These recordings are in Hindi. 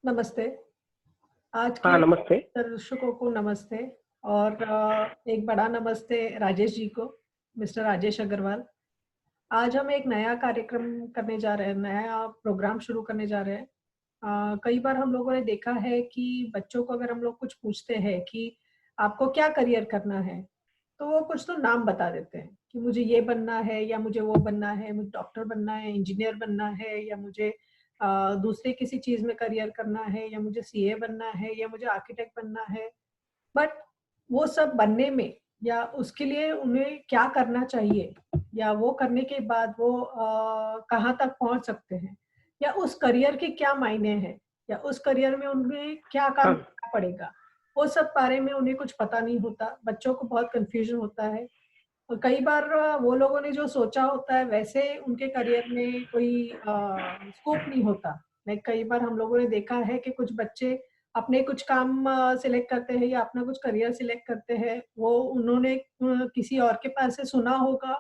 नमस्ते। आज हाँ, के नमस्ते। दर्शकों को नमस्ते और एक बड़ा नमस्ते राजेश जी को, मिस्टर राजेश अग्रवाल। आज हम एक नया कार्यक्रम करने जा रहे हैं, नया प्रोग्राम शुरू करने जा रहे हैं। कई बार हम लोगों ने देखा है कि बच्चों को अगर हम लोग कुछ पूछते हैं कि आपको क्या करियर करना है, तो वो कुछ तो नाम बता देते हैं कि मुझे ये बनना है या मुझे वो बनना है, मुझे डॉक्टर बनना है, इंजीनियर बनना है या मुझे दूसरे किसी चीज़ में करियर करना है या मुझे सीए बनना है या मुझे आर्किटेक्ट बनना है। बट वो सब बनने में या उसके लिए उन्हें क्या करना चाहिए या वो करने के बाद वो कहाँ तक पहुँच सकते हैं या उस करियर के क्या मायने हैं या उस करियर में उन्हें क्या काम हाँ, करना पड़ेगा, वो सब बारे में उन्हें कुछ पता नहीं होता। बच्चों को बहुत कन्फ्यूजन होता है और कई बार वो लोगों ने जो सोचा होता है वैसे उनके करियर में कोई स्कोप नहीं होता। लाइक कई बार हम लोगों ने देखा है कि कुछ बच्चे अपने कुछ काम सिलेक्ट करते हैं या अपना कुछ करियर सिलेक्ट करते हैं, वो उन्होंने किसी और के पास से सुना होगा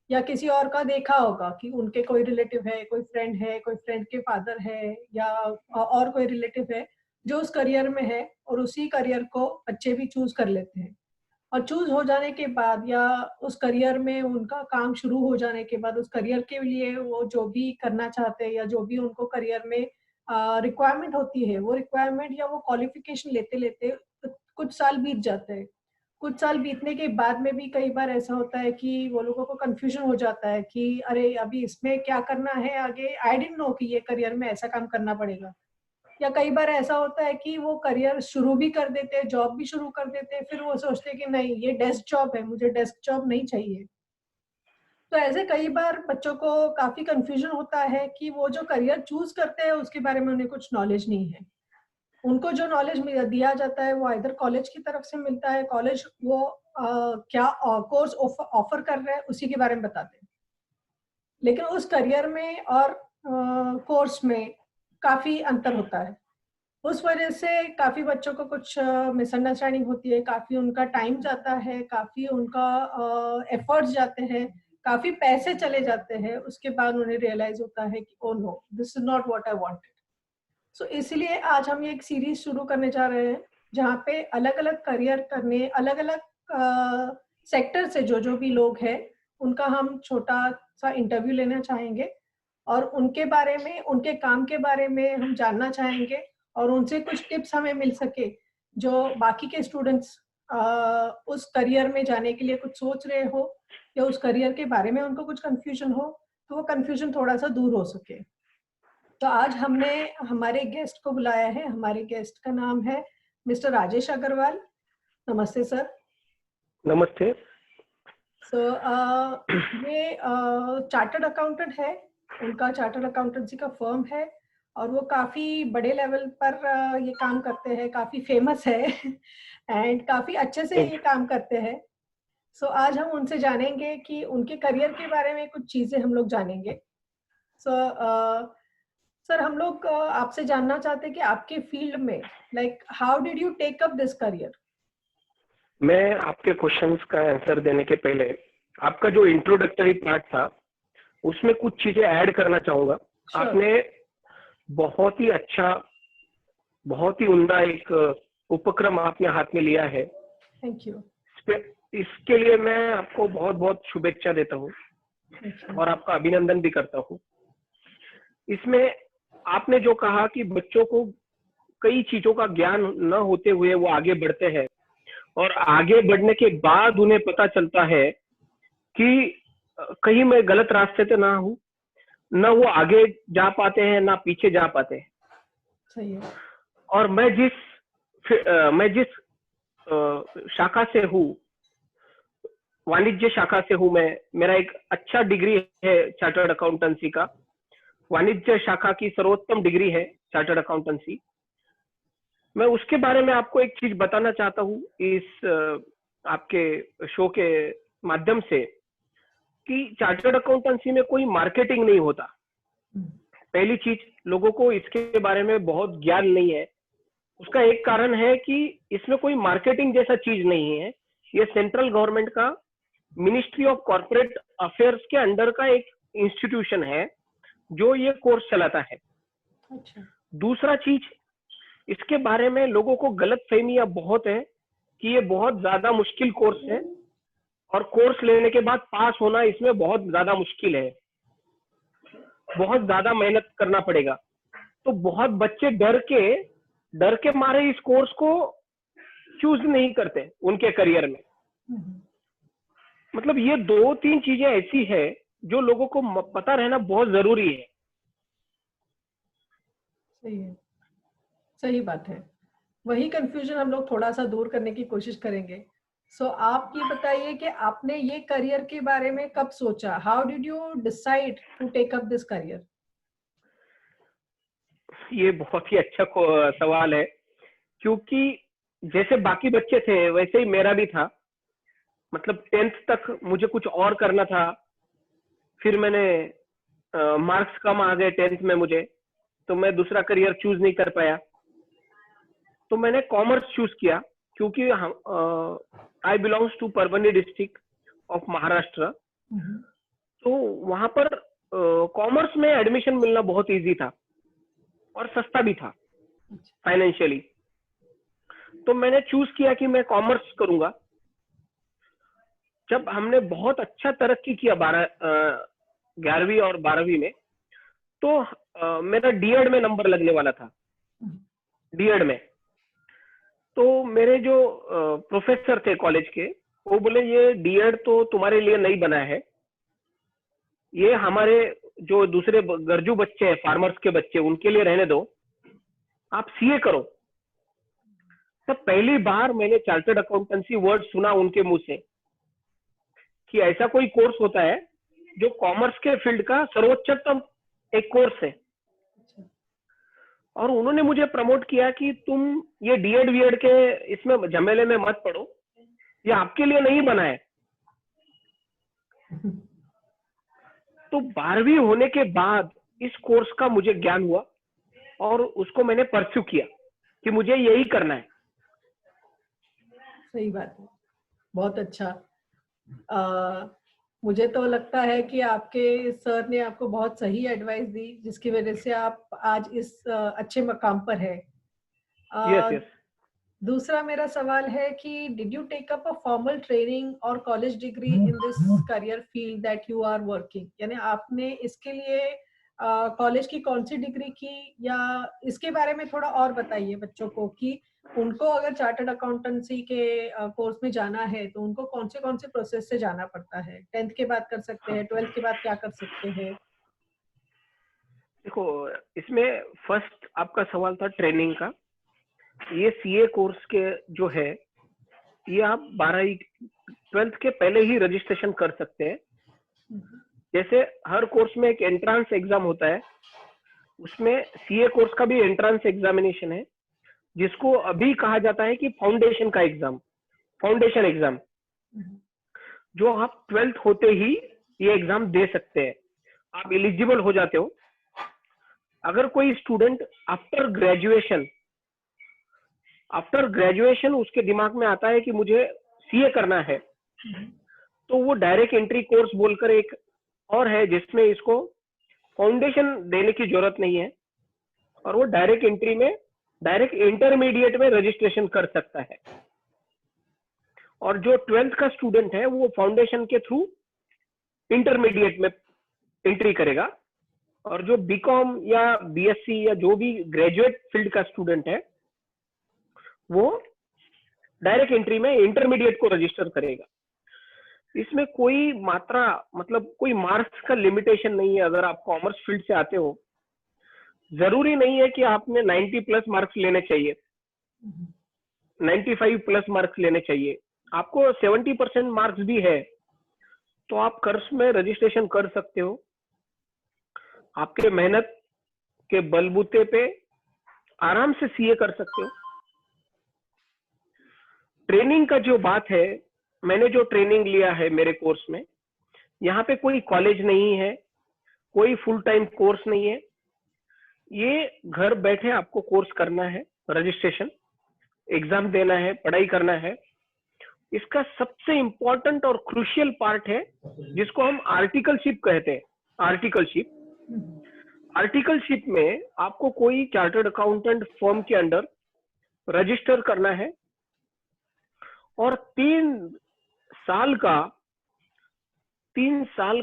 या किसी और का देखा होगा कि उनके कोई रिलेटिव है, कोई फ्रेंड के फादर है या और कोई रिलेटिव है जो उस करियर में है और उसी करियर को बच्चे भी चूज़ कर लेते हैं। और चूज़ हो जाने के बाद या उस करियर में उनका काम शुरू हो जाने के बाद उस करियर के लिए वो जो भी करना चाहते हैं या जो भी उनको करियर में रिक्वायरमेंट होती है, वो रिक्वायरमेंट या वो क्वालिफ़िकेशन लेते-लेते कुछ साल बीत जाते हैं। कुछ साल बीतने के बाद में भी कई बार ऐसा होता है कि वो लोगों को कन्फ्यूज़न हो जाता है कि अरे! अभी इसमें क्या करना है आगे? आई डिडन्ट नो कि ये करियर में ऐसा काम करना पड़ेगा। या कई बार ऐसा होता है कि वो करियर शुरू भी कर देते हैं, जॉब भी शुरू कर देते हैं, फिर वो सोचते हैं कि नहीं ये डेस्क जॉब है, मुझे डेस्क जॉब नहीं चाहिए। तो ऐसे कई बार बच्चों को काफ़ी कन्फ्यूज़न होता है कि वो जो करियर चूज़ करते हैं उसके बारे में उन्हें कुछ नॉलेज नहीं है। उनको जो नॉलेज दिया जाता है वो आइदर कॉलेज की तरफ से मिलता है, कॉलेज वो क्या कोर्स ऑफर कर रहा है उसी के बारे में बताते हैं। लेकिन उस करियर में और कोर्स में काफ़ी अंतर होता है। उस वजह से काफ़ी बच्चों को कुछ मिसअंडरस्टैंडिंग होती है, काफ़ी उनका टाइम जाता है, काफ़ी उनका एफर्ट्स जाते हैं, काफ़ी पैसे चले जाते हैं, उसके बाद उन्हें रियलाइज़ होता है कि oh no! This is not what I wanted. So इसीलिए आज हम ये एक सीरीज़ शुरू करने जा रहे हैं, जहाँ पे अलग-अलग करियर करने, अलग-अलग सेक्टर से जो-जो भी लोग हैं, उनका हम छोटा-सा इंटरव्यू लेना चाहेंगे और उनके बारे में, उनके काम के बारे में हम जानना चाहेंगे और उनसे कुछ टिप्स हमें मिल सके, जो बाकी के स्टूडेंट्स उस करियर में जाने के लिए कुछ सोच रहे हो या उस करियर के बारे में उनको कुछ कन्फ्यूजन हो, तो वो कन्फ्यूजन थोड़ा-सा दूर हो सके। तो आज हमने हमारे गेस्ट को बुलाया है, हमारे गेस्ट का नाम है मिस्टर राजेश अग्रवाल। नमस्ते सर। नमस्ते। सो ये चार्टर्ड अकाउंटेंट है, उनका चार्टर्ड अकाउंटेंसी का फर्म है और वो काफ़ी बड़े लेवल पर ये काम करते हैं, काफ़ी फेमस है एंड काफ़ी अच्छे से ये काम करते हैं। सो आज हम उनसे जानेंगे कि उनके करियर के बारे में कुछ चीज़ें हम लोग जानेंगे। सो सर हम लोग आपसे जानना चाहते हैं कि आपके फील्ड में like how did you take up this career? मैं आपके क्वेश्चंस का आंसर देने के पहले आपका जो इंट्रोडक्टरी पार्ट था, उसमें कुछ चीजें ऐड करना चाहूंगा। श्योर। आपने बहुत ही अच्छा, बहुत ही उम्दा एक उपक्रम आपने हाथ में लिया है। Thank you. इसके लिए मैं आपको बहुत बहुत शुभेच्छा देता हूँ थैंक यू। और आपका अभिनंदन भी करता हूँ। इसमें आपने जो कहा कि बच्चों को कई चीजों का ज्ञान न होते हुए वो आगे बढ़ते हैं और आगे बढ़ने के बाद उन्हें पता चलता है कि कहीं मैं गलत रास्ते पे ना हूं, न वो आगे जा पाते हैं ना पीछे जा पाते हैं। सही है। और मैं जिस शाखा से हूँ, वाणिज्य शाखा से हूँ, मैं मेरा एक अच्छा डिग्री है चार्टर्ड अकाउंटेंसी का। वाणिज्य शाखा की सर्वोत्तम डिग्री है चार्टर्ड अकाउंटेंसी। मैं उसके बारे में आपको एक चीज बताना चाहता हूँ इस आपके शो के माध्यम से कि चार्टर्ड अकाउंटेंसी में कोई मार्केटिंग नहीं होता। पहली चीज, लोगों को इसके बारे में बहुत ज्ञान नहीं है। उसका एक कारण है कि इसमें कोई मार्केटिंग जैसा चीज नहीं है। ये सेंट्रल गवर्नमेंट का मिनिस्ट्री ऑफ कॉर्पोरेट अफेयर्स के अंडर का एक इंस्टीट्यूशन है जो ये कोर्स चलाता है। अच्छा। दूसरा चीज, इसके बारे में लोगों को गलत फहमियां बहुत है कि ये बहुत ज्यादा मुश्किल कोर्स है और कोर्स लेने के बाद पास होना इसमें बहुत ज्यादा मुश्किल है, बहुत ज्यादा मेहनत करना पड़ेगा। तो बहुत बच्चे डर के मारे इस कोर्स को चूज नहीं करते उनके करियर में। मतलब ये 2-3 चीजें ऐसी है जो लोगों को पता रहना बहुत जरूरी है। सही है, सही बात है। वही कंफ्यूजन हम लोग थोड़ा सा दूर करने की कोशिश करेंगे। आप ये बताइए कि आपने ये करियर के बारे में कब सोचा? How did you decide to take up this career? ये बहुत ही अच्छा सवाल है, क्योंकि जैसे बाकी बच्चे थे वैसे ही मेरा भी था। मतलब 10th तक मुझे कुछ और करना था, फिर मैंने मार्क्स कम आ गए 10th में मुझे, तो मैं दूसरा करियर चूज नहीं कर पाया। तो मैंने कॉमर्स चूज किया, क्योंकि I belongs to Parbhani district of Maharashtra. तो वहां पर कॉमर्स में एडमिशन मिलना बहुत इजी था और सस्ता भी था फाइनेंशियली। तो मैंने चूज किया कि मैं कॉमर्स करूंगा। जब हमने बहुत अच्छा तरक्की किया 11वीं और 12वीं में, तो मेरा डीएड में नंबर लगने वाला था, डीएड में। तो मेरे जो प्रोफेसर थे कॉलेज के, वो बोले ये डीएड तो तुम्हारे लिए नहीं बना है, ये हमारे जो दूसरे गरजू बच्चे हैं, फार्मर्स के बच्चे, उनके लिए रहने दो, आप सीए करो। तब पहली बार मैंने चार्टर्ड अकाउंटेंसी वर्ड सुना उनके मुंह से कि ऐसा कोई कोर्स होता है जो कॉमर्स के फील्ड का सर्वोच्चतम एक कोर्स है। और उन्होंने मुझे प्रमोट किया कि तुम ये डीएड वीएड के इसमें झमेले में मत पड़ो, ये आपके लिए नहीं बना है। तो 12वीं होने के बाद इस कोर्स का मुझे ज्ञान हुआ और उसको मैंने परस्यू किया कि मुझे यही करना है। सही बात है, बहुत अच्छा। मुझे तो लगता है कि आपके सर ने आपको बहुत सही एडवाइस दी, जिसकी वजह से आप आज इस अच्छे मकाम पर है। Yes yes. दूसरा मेरा सवाल है कि did you take up a formal training और college degree in this career field that you are working? यानी आपने इसके लिए कॉलेज की कौन सी डिग्री की, या इसके बारे में थोड़ा और बताइए बच्चों को कि उनको अगर चार्टर्ड अकाउंटेंसी के कोर्स में जाना है तो उनको कौन से प्रोसेस से जाना पड़ता है? 10th के बाद कर सकते हैं, 12th के बाद क्या कर सकते हैं? देखो, इसमें फर्स्ट आपका सवाल था ट्रेनिंग का। ये सीए कोर्स के जो है, ये आप 12th के पहले ही रजिस्ट्रेशन कर सकते हैं। जैसे हर कोर्स में एक एंट्रेंस एग्जाम होता है, उसमें सीए कोर्स का भी एंट्रेंस एग्जामिनेशन है, जिसको अभी कहा जाता है कि फाउंडेशन का एग्जाम, फाउंडेशन एग्जाम, जो आप 12th होते ही ये एग्जाम दे सकते हैं, आप एलिजिबल हो जाते हो। अगर कोई स्टूडेंट आफ्टर ग्रेजुएशन उसके दिमाग में आता है कि मुझे सीए करना है, तो वो डायरेक्ट एंट्री कोर्स बोलकर एक और है जिसमें इसको फाउंडेशन देने की जरूरत नहीं है, और वो डायरेक्ट एंट्री में डायरेक्ट इंटरमीडिएट में रजिस्ट्रेशन कर सकता है। और जो 12th का स्टूडेंट है वो फाउंडेशन के थ्रू इंटरमीडिएट में एंट्री करेगा, और जो बीकॉम या बीएससी या जो भी ग्रेजुएट फील्ड का स्टूडेंट है वो डायरेक्ट एंट्री में इंटरमीडिएट को रजिस्टर करेगा। इसमें कोई मात्रा, मतलब कोई मार्क्स का लिमिटेशन नहीं है। अगर आप कॉमर्स फील्ड से आते हो, जरूरी नहीं है कि आपने 90+ मार्क्स लेने चाहिए, 95+ मार्क्स लेने चाहिए। आपको 70% मार्क्स भी है तो आप कोर्स में रजिस्ट्रेशन कर सकते हो। आपके मेहनत के बलबूते पे आराम से सीए कर सकते हो। ट्रेनिंग का जो बात है, मैंने जो ट्रेनिंग लिया है मेरे कोर्स में, यहाँ पे कोई कॉलेज नहीं है, कोई फुल टाइम कोर्स नहीं है। ये घर बैठे आपको कोर्स करना है, रजिस्ट्रेशन, एग्जाम देना है, पढ़ाई करना है। इसका सबसे इंपॉर्टेंट और क्रूशियल पार्ट है जिसको हम आर्टिकलशिप कहते हैं। आर्टिकलशिप में आपको कोई चार्टर्ड अकाउंटेंट फर्म के अंडर रजिस्टर करना है और 3 साल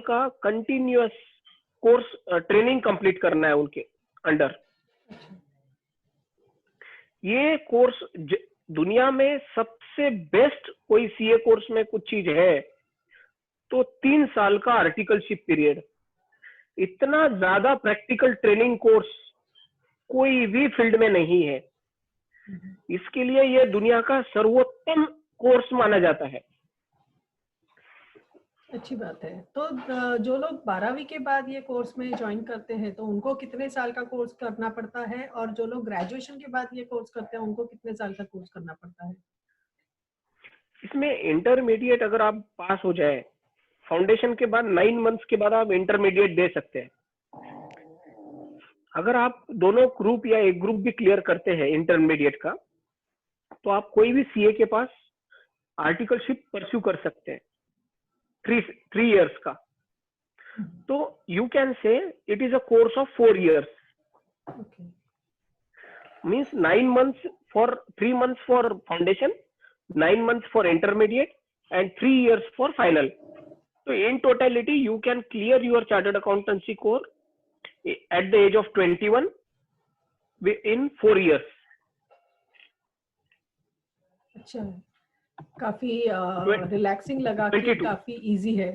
का कंटिन्यूअस कोर्स ट्रेनिंग कंप्लीट करना है उनके अंडर। ये कोर्स दुनिया में सबसे बेस्ट कोई सीए कोर्स में कुछ चीज है तो 3 साल का आर्टिकलशिप पीरियड। इतना ज्यादा प्रैक्टिकल ट्रेनिंग कोर्स कोई भी फील्ड में नहीं है। इसके लिए ये दुनिया का सर्वोत्तम कोर्स माना जाता है। अच्छी बात है। तो जो लोग 12वीं के बाद ये कोर्स में ज्वाइन करते हैं तो उनको कितने साल का कोर्स करना पड़ता है, और जो लोग ग्रेजुएशन के बाद ये कोर्स करते हैं उनको कितने साल का कोर्स करना पड़ता है? इसमें इंटरमीडिएट अगर आप पास हो जाए, फाउंडेशन के बाद 9 मंथ्स के बाद आप इंटरमीडिएट दे सकते हैं। अगर आप दोनों ग्रुप या एक ग्रुप भी क्लियर करते हैं इंटरमीडिएट का, तो आप कोई भी सीए के पास आर्टिकलशिप परस्यू कर सकते हैं 3 years का। तो you can say it is a course of 4 years। Means 9 months for 3 months for foundation, 9 months for intermediate and 3 years for final. So in totality you can clear your chartered accountancy course at the age of 21 in 4 years. अच्छा, काफी रिलैक्सिंग लगा कि काफी इजी है।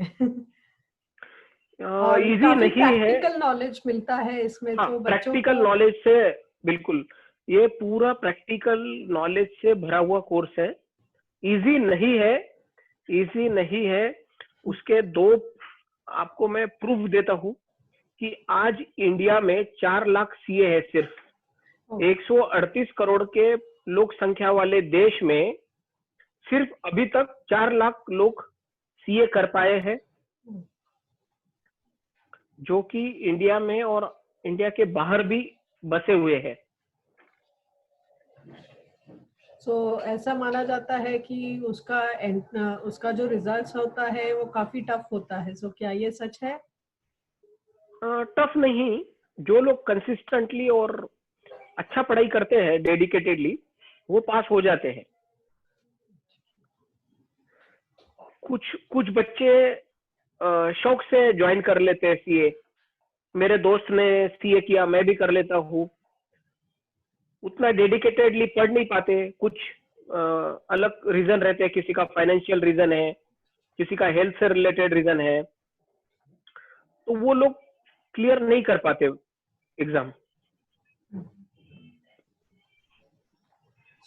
और इजी नहीं है, प्रैक्टिकल नॉलेज मिलता है इसमें। हाँ, तो प्रैक्टिकल नॉलेज से बिल्कुल, ये पूरा प्रैक्टिकल नॉलेज से भरा हुआ कोर्स है। इजी नहीं है, इजी नहीं है। उसके 2 आपको मैं प्रूफ देता हूँ कि आज इंडिया में 4 लाख सीए है। सिर्फ 138 करोड़ के लोक संख्या वाले देश में सिर्फ अभी तक 4 लाख लोग सीए कर पाए हैं, जो कि इंडिया में और इंडिया के बाहर भी बसे हुए हैं। ऐसा माना जाता है कि उसका जो रिजल्ट्स होता है वो काफी टफ होता है। क्या ये सच है? टफ नहीं, जो लोग कंसिस्टेंटली और अच्छा पढ़ाई करते हैं डेडिकेटेडली, वो पास हो जाते हैं। कुछ बच्चे शौक से ज्वाइन कर लेते हैं सीए। मेरे दोस्त ने सीए किया, मैं भी कर लेता हूँ। उतना डेडिकेटेडली पढ़ नहीं पाते, कुछ अलग रीजन रहते हैं। किसी का फाइनेंशियल रीजन है, किसी का हेल्थ से रिलेटेड रीजन है, तो वो लोग क्लियर नहीं कर पाते एग्जाम।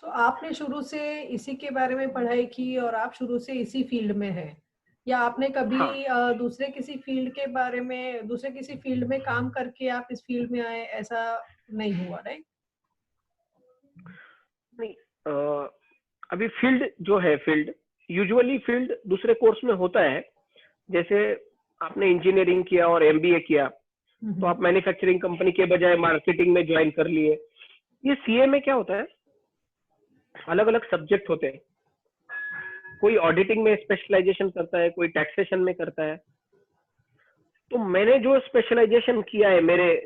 आपने शुरू से इसी के बारे में पढ़ाई की और आप शुरू से इसी फील्ड में हैं, या आपने कभी दूसरे किसी फील्ड में काम करके आप इस फील्ड में आए, ऐसा नहीं हुआ? राइट? नहीं, अभी फील्ड जो है, यूजुअली फील्ड दूसरे कोर्स में होता है। जैसे आपने इंजीनियरिंग किया और एमबीए किया, तो आप मैन्युफैक्चरिंग कंपनी के बजाय मार्केटिंग में ज्वाइन कर लिए। ये सीए में क्या होता है, अलग अलग सब्जेक्ट होते हैं। कोई ऑडिटिंग में स्पेशलाइजेशन करता है, कोई टैक्सेशन में करता है। तो मैंने जो स्पेशलाइजेशन किया है मेरे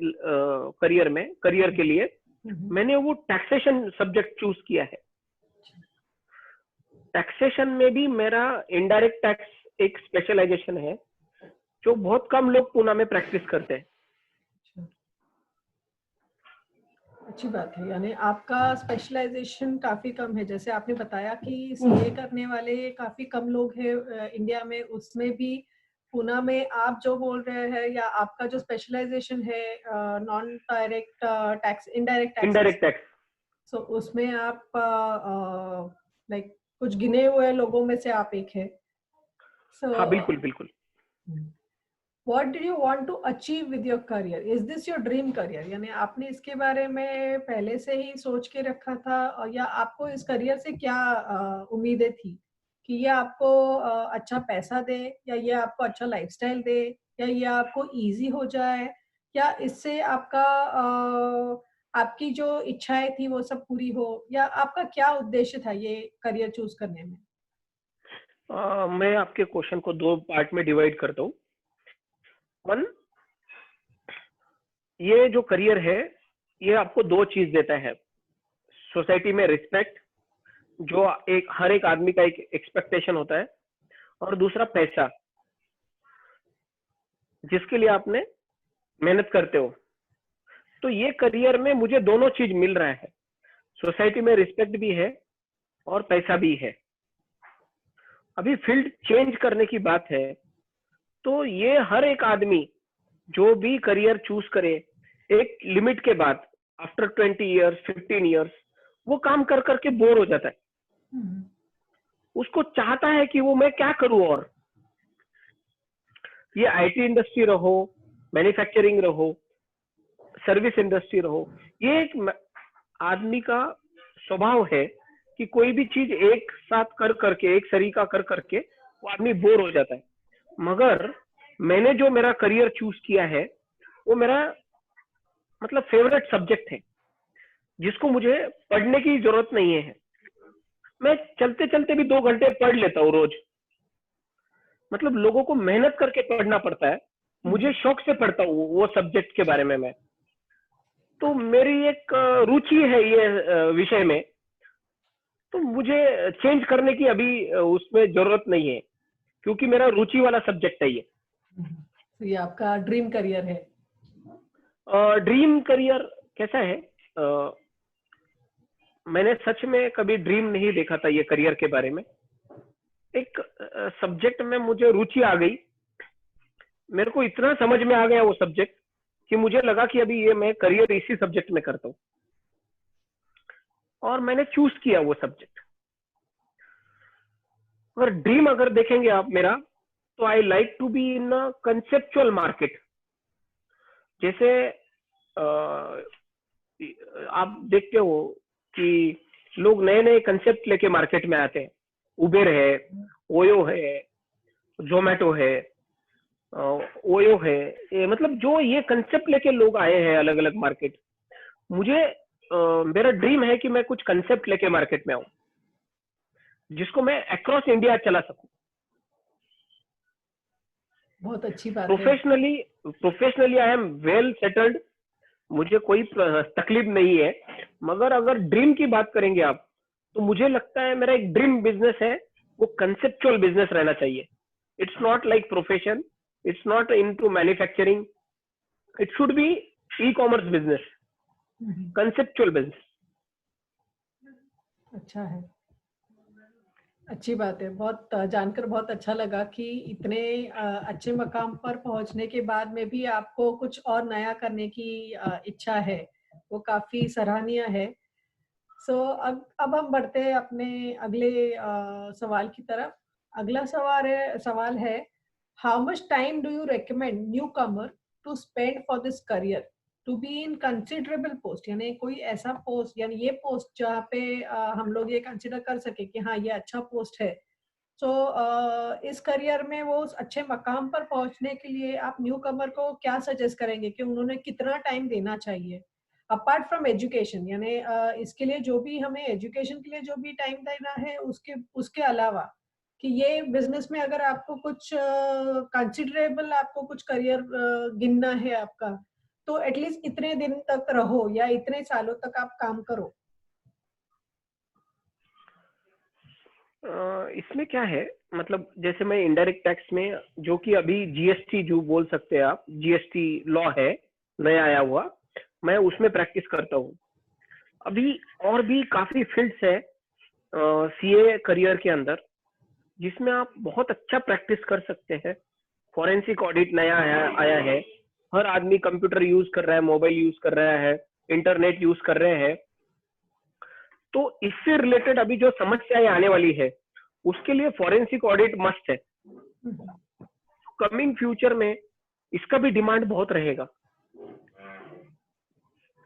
करियर के लिए, मैंने वो टैक्सेशन सब्जेक्ट चूज किया है। टैक्सेशन में भी मेरा इनडायरेक्ट टैक्स एक स्पेशलाइजेशन है, जो बहुत कम लोग पुणे में प्रैक्टिस करते हैं। अच्छी बात है, यानी आपका स्पेशलाइजेशन काफी कम है। जैसे आपने बताया कि सीए करने वाले काफी कम लोग हैं इंडिया में, उसमें भी पुणे में आप जो बोल रहे हैं, या आपका जो स्पेशलाइजेशन है non direct tax, indirect tax, so उसमें आप लाइक कुछ गिने हुए लोगों में से आप एक है। हाँ, बिल्कुल बिल्कुल। What did you want to achieve with your career? Is this your dream career? यानी आपने इसके बारे में पहले से ही सोच के रखा था, और या आपको इस करियर से क्या उम्मीदें थी कि ये आपको अच्छा पैसा दे, या ये आपको अच्छा लाइफस्टाइल दे, या ये आपको इजी हो जाए, या इससे आपकी जो इच्छाएं थी वो सब पूरी हो, या आपका क्या उद्देश्य था ये करियर चूज करने में? मैं आपके क्वेश्चन को 2 पार्ट में डिवाइड करता हूँ। 1, ये जो करियर है, ये आपको 2 चीज देता है, सोसाइटी में रिस्पेक्ट, जो एक हर एक आदमी का एक एक्सपेक्टेशन होता है, और दूसरा पैसा, जिसके लिए आपने मेहनत करते हो। तो ये करियर में मुझे दोनों चीज मिल रहा है, सोसाइटी में रिस्पेक्ट भी है और पैसा भी है। अभी फील्ड चेंज करने की बात है, तो ये हर एक आदमी जो भी करियर चूज करे, एक लिमिट के बाद आफ्टर 20 ईयर्स 15 ईयर्स वो काम कर करके बोर हो जाता है। उसको चाहता है कि वो मैं क्या करूं, और ये आईटी इंडस्ट्री रहो, मैन्युफैक्चरिंग रहो, सर्विस इंडस्ट्री रहो, ये एक आदमी का स्वभाव है कि कोई भी चीज एक साथ कर करके, एक सरीका कर करके वो आदमी बोर हो जाता है। मगर मैंने जो मेरा करियर चूज किया है वो मेरा मतलब फेवरेट सब्जेक्ट है, जिसको मुझे पढ़ने की जरूरत नहीं है। मैं चलते चलते भी 2 घंटे पढ़ लेता हूँ रोज। मतलब लोगों को मेहनत करके पढ़ना पड़ता है, मुझे शौक से पढ़ता हूँ वो सब्जेक्ट के बारे में मैं। तो मेरी एक रुचि है ये विषय में, तो मुझे चेंज करने की अभी उसमें जरूरत नहीं है, क्योंकि मेरा रुचि वाला सब्जेक्ट है ये। तो ये आपका ड्रीम करियर है? ड्रीम करियर कैसा है, मैंने सच में कभी ड्रीम नहीं देखा था ये करियर के बारे में। एक सब्जेक्ट में मुझे रुचि आ गई, मेरे को इतना समझ में आ गया वो सब्जेक्ट कि मुझे लगा कि अभी ये मैं करियर इसी सब्जेक्ट में करता हूँ, और मैंने चूज किया वो सब्जेक्ट। अगर ड्रीम अगर देखेंगे आप मेरा, तो I like to be in a conceptual market. जैसे आप देखते हो कि लोग नए नए कंसेप्ट लेके मार्केट में आते हैं। उबेर है, ओयो है, जोमेटो है, ओयो है, मतलब जो ये कंसेप्ट लेके लोग आए हैं अलग अलग मार्केट। मुझे मेरा ड्रीम है कि मैं कुछ कंसेप्ट लेके मार्केट में आऊं, जिसको मैं अक्रॉस इंडिया चला सकूं। बहुत अच्छी बात है। Professionally I am well settled, मुझे कोई तकलीफ नहीं है। मगर अगर ड्रीम की बात करेंगे आप, तो मुझे लगता है मेरा एक ड्रीम बिजनेस है, वो कंसेप्चुअल बिजनेस रहना चाहिए। It's not like profession, it's not into manufacturing, it should be e commerce business, conceptual business. अच्छा है, अच्छी बात है। बहुत जानकर बहुत अच्छा लगा कि इतने अच्छे मकाम पर पहुंचने के बाद में भी आपको कुछ और नया करने की इच्छा है, वो काफी सराहनीय है। सो अब हम बढ़ते हैं अपने अगले सवाल की तरफ। अगला सवाल है how much time do you recommend newcomer to spend for this career to be in considerable post, यानी कोई ऐसा पोस्ट, यानी ये पोस्ट जहाँ पे हम लोग ये कंसिडर कर सके कि हाँ ये अच्छा पोस्ट है। सो इस करियर में वो उस अच्छे मकाम पर पहुंचने के लिए आप न्यू कमर को क्या सजेस्ट करेंगे कि उन्होंने कितना टाइम देना चाहिए अपार्ट फ्रॉम एजुकेशन, यानी इसके लिए जो भी हमें एजुकेशन के लिए जो भी टाइम देना है, उसके उसके अलावा कि ये बिजनेस में अगर आपको कुछ कंसिडरेबल आपको कुछ करियर गिनना है आपका, तो एटलीस्ट इतने दिन तक रहो या इतने सालों तक आप काम करो। इसमें क्या है, मतलब जैसे मैं इनडायरेक्ट टैक्स में, जो कि अभी जीएसटी जो बोल सकते हैं आप, जीएसटी लॉ है नया आया हुआ, मैं उसमें प्रैक्टिस करता हूँ। अभी और भी काफी फील्ड्स है सीए करियर के अंदर, जिसमें आप बहुत अच्छा प्रैक्टिस कर सकते हैं। फॉरेंसिक ऑडिट नया आया है, हर आदमी कंप्यूटर यूज कर रहा है, मोबाइल यूज कर रहा है, इंटरनेट यूज कर रहे हैं। तो इससे रिलेटेड अभी जो समस्याएं आने वाली है, उसके लिए फॉरेंसिक ऑडिट मस्ट है। कमिंग फ्यूचर में इसका भी डिमांड बहुत रहेगा।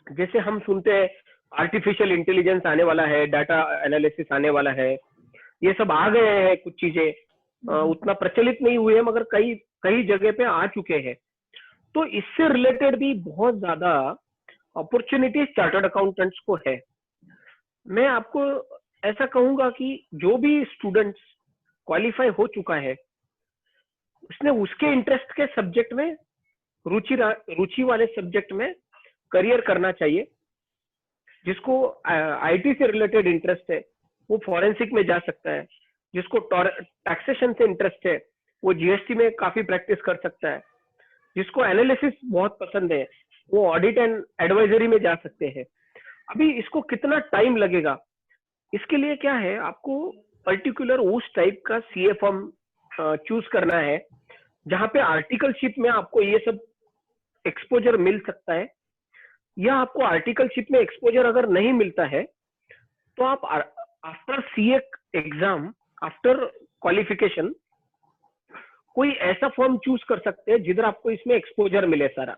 जैसे हम सुनते हैं आर्टिफिशियल इंटेलिजेंस आने वाला है, डाटा एनालिसिस आने वाला है, ये सब आ गए हैं। कुछ चीजें उतना प्रचलित नहीं हुए हैं, मगर कई कई जगह पे आ चुके हैं। तो इससे रिलेटेड भी बहुत ज्यादा अपॉर्चुनिटीज चार्टर्ड अकाउंटेंट्स को है। मैं आपको ऐसा कहूंगा कि जो भी स्टूडेंट्स क्वालिफाई हो चुका है, उसने उसके इंटरेस्ट के सब्जेक्ट में, रुचि वाले सब्जेक्ट में करियर करना चाहिए। जिसको आईटी से रिलेटेड इंटरेस्ट है वो फॉरेंसिक में जा सकता है, जिसको टैक्सेशन से इंटरेस्ट है वो जीएसटी में काफी प्रैक्टिस कर सकता है, जिसको एनालिसिस बहुत पसंद है वो ऑडिट एंड एडवाइजरी में जा सकते हैं। अभी इसको कितना टाइम लगेगा, इसके लिए क्या है, आपको पर्टिकुलर उस टाइप का सीए फॉर्म चूज करना है जहां पे आर्टिकलशिप में आपको ये सब एक्सपोजर मिल सकता है, या आपको आर्टिकलशिप में एक्सपोजर अगर नहीं मिलता है तो आप after CA exam, after qualification कोई ऐसा फॉर्म चूज कर सकते हैं जिधर आपको इसमें एक्सपोजर मिले सारा।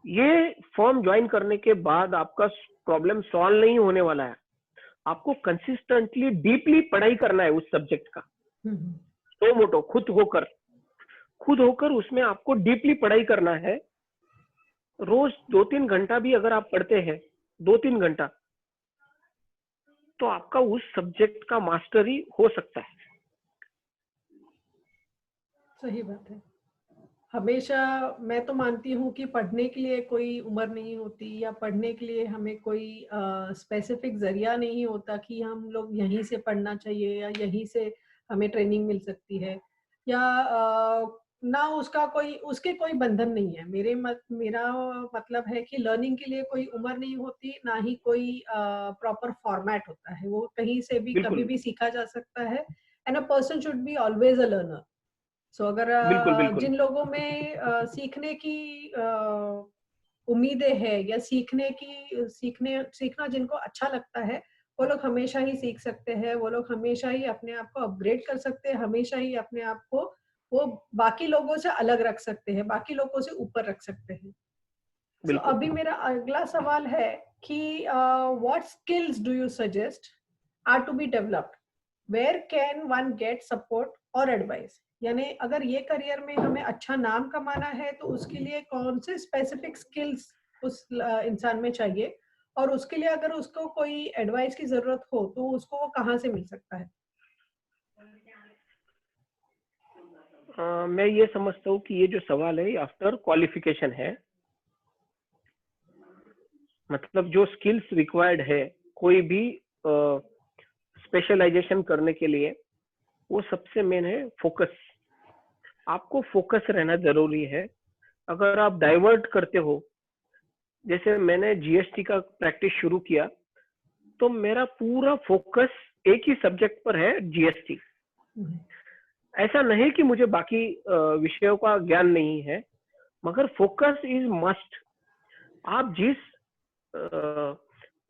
ये फॉर्म ज्वाइन करने के बाद आपका प्रॉब्लम सॉल्व नहीं होने वाला है, आपको कंसिस्टेंटली डीपली पढ़ाई करना है उस सब्जेक्ट का, तो मोटो खुद होकर उसमें आपको डीपली पढ़ाई करना है। रोज 2-3 घंटा भी अगर आप पढ़ते हैं, 2-3 घंटा, तो आपका उस सब्जेक्ट का मास्टरी हो सकता है। सही बात है। हमेशा मैं तो मानती हूँ कि पढ़ने के लिए कोई उम्र नहीं होती, या पढ़ने के लिए हमें कोई स्पेसिफिक जरिया नहीं होता कि हम लोग यहीं से पढ़ना चाहिए या यहीं से हमें ट्रेनिंग मिल सकती है, या ना उसके कोई बंधन नहीं है। मेरा मतलब है कि लर्निंग के लिए कोई उम्र नहीं होती, ना ही कोई प्रॉपर फॉर्मेट होता है। वो कहीं से भी कभी बिल्कुल भी सीखा जा सकता है, and a person should be always a learner. So अगर बिल्कुल बिल्कुल जिन लोगों में सीखने की उम्मीदें है, या सीखना जिनको अच्छा लगता है, वो लोग हमेशा ही सीख सकते हैं, वो लोग हमेशा ही अपने आप को अपग्रेड कर सकते हैं, हमेशा ही अपने आप को वो बाकी लोगों से अलग रख सकते हैं, बाकी लोगों से ऊपर रख सकते हैं। सो बिल्कुल। अभी मेरा अगला सवाल है कि what skills do you suggest are to be developed, where can one get support और एडवाइस? यानी अगर ये करियर में हमें अच्छा नाम कमाना है तो उसके लिए कौन से स्पेसिफिक स्किल्स उस इंसान में चाहिए, और उसके लिए अगर उसको कोई एडवाइस की जरूरत हो तो उसको वो कहाँ से मिल सकता है? मैं ये समझता हूँ कि ये जो सवाल है आफ्टर क्वालिफिकेशन है, मतलब जो स्किल्स रिक्वायर्ड है कोई भी स्पेशलाइजेशन करने के लिए, वो सबसे मेन है फोकस। आपको फोकस रहना जरूरी है। अगर आप डाइवर्ट करते हो, जैसे मैंने जीएसटी का प्रैक्टिस शुरू किया तो मेरा पूरा फोकस एक ही सब्जेक्ट पर है, जीएसटी। ऐसा नहीं कि मुझे बाकी विषयों का ज्ञान नहीं है, मगर फोकस इज मस्ट। आप जिस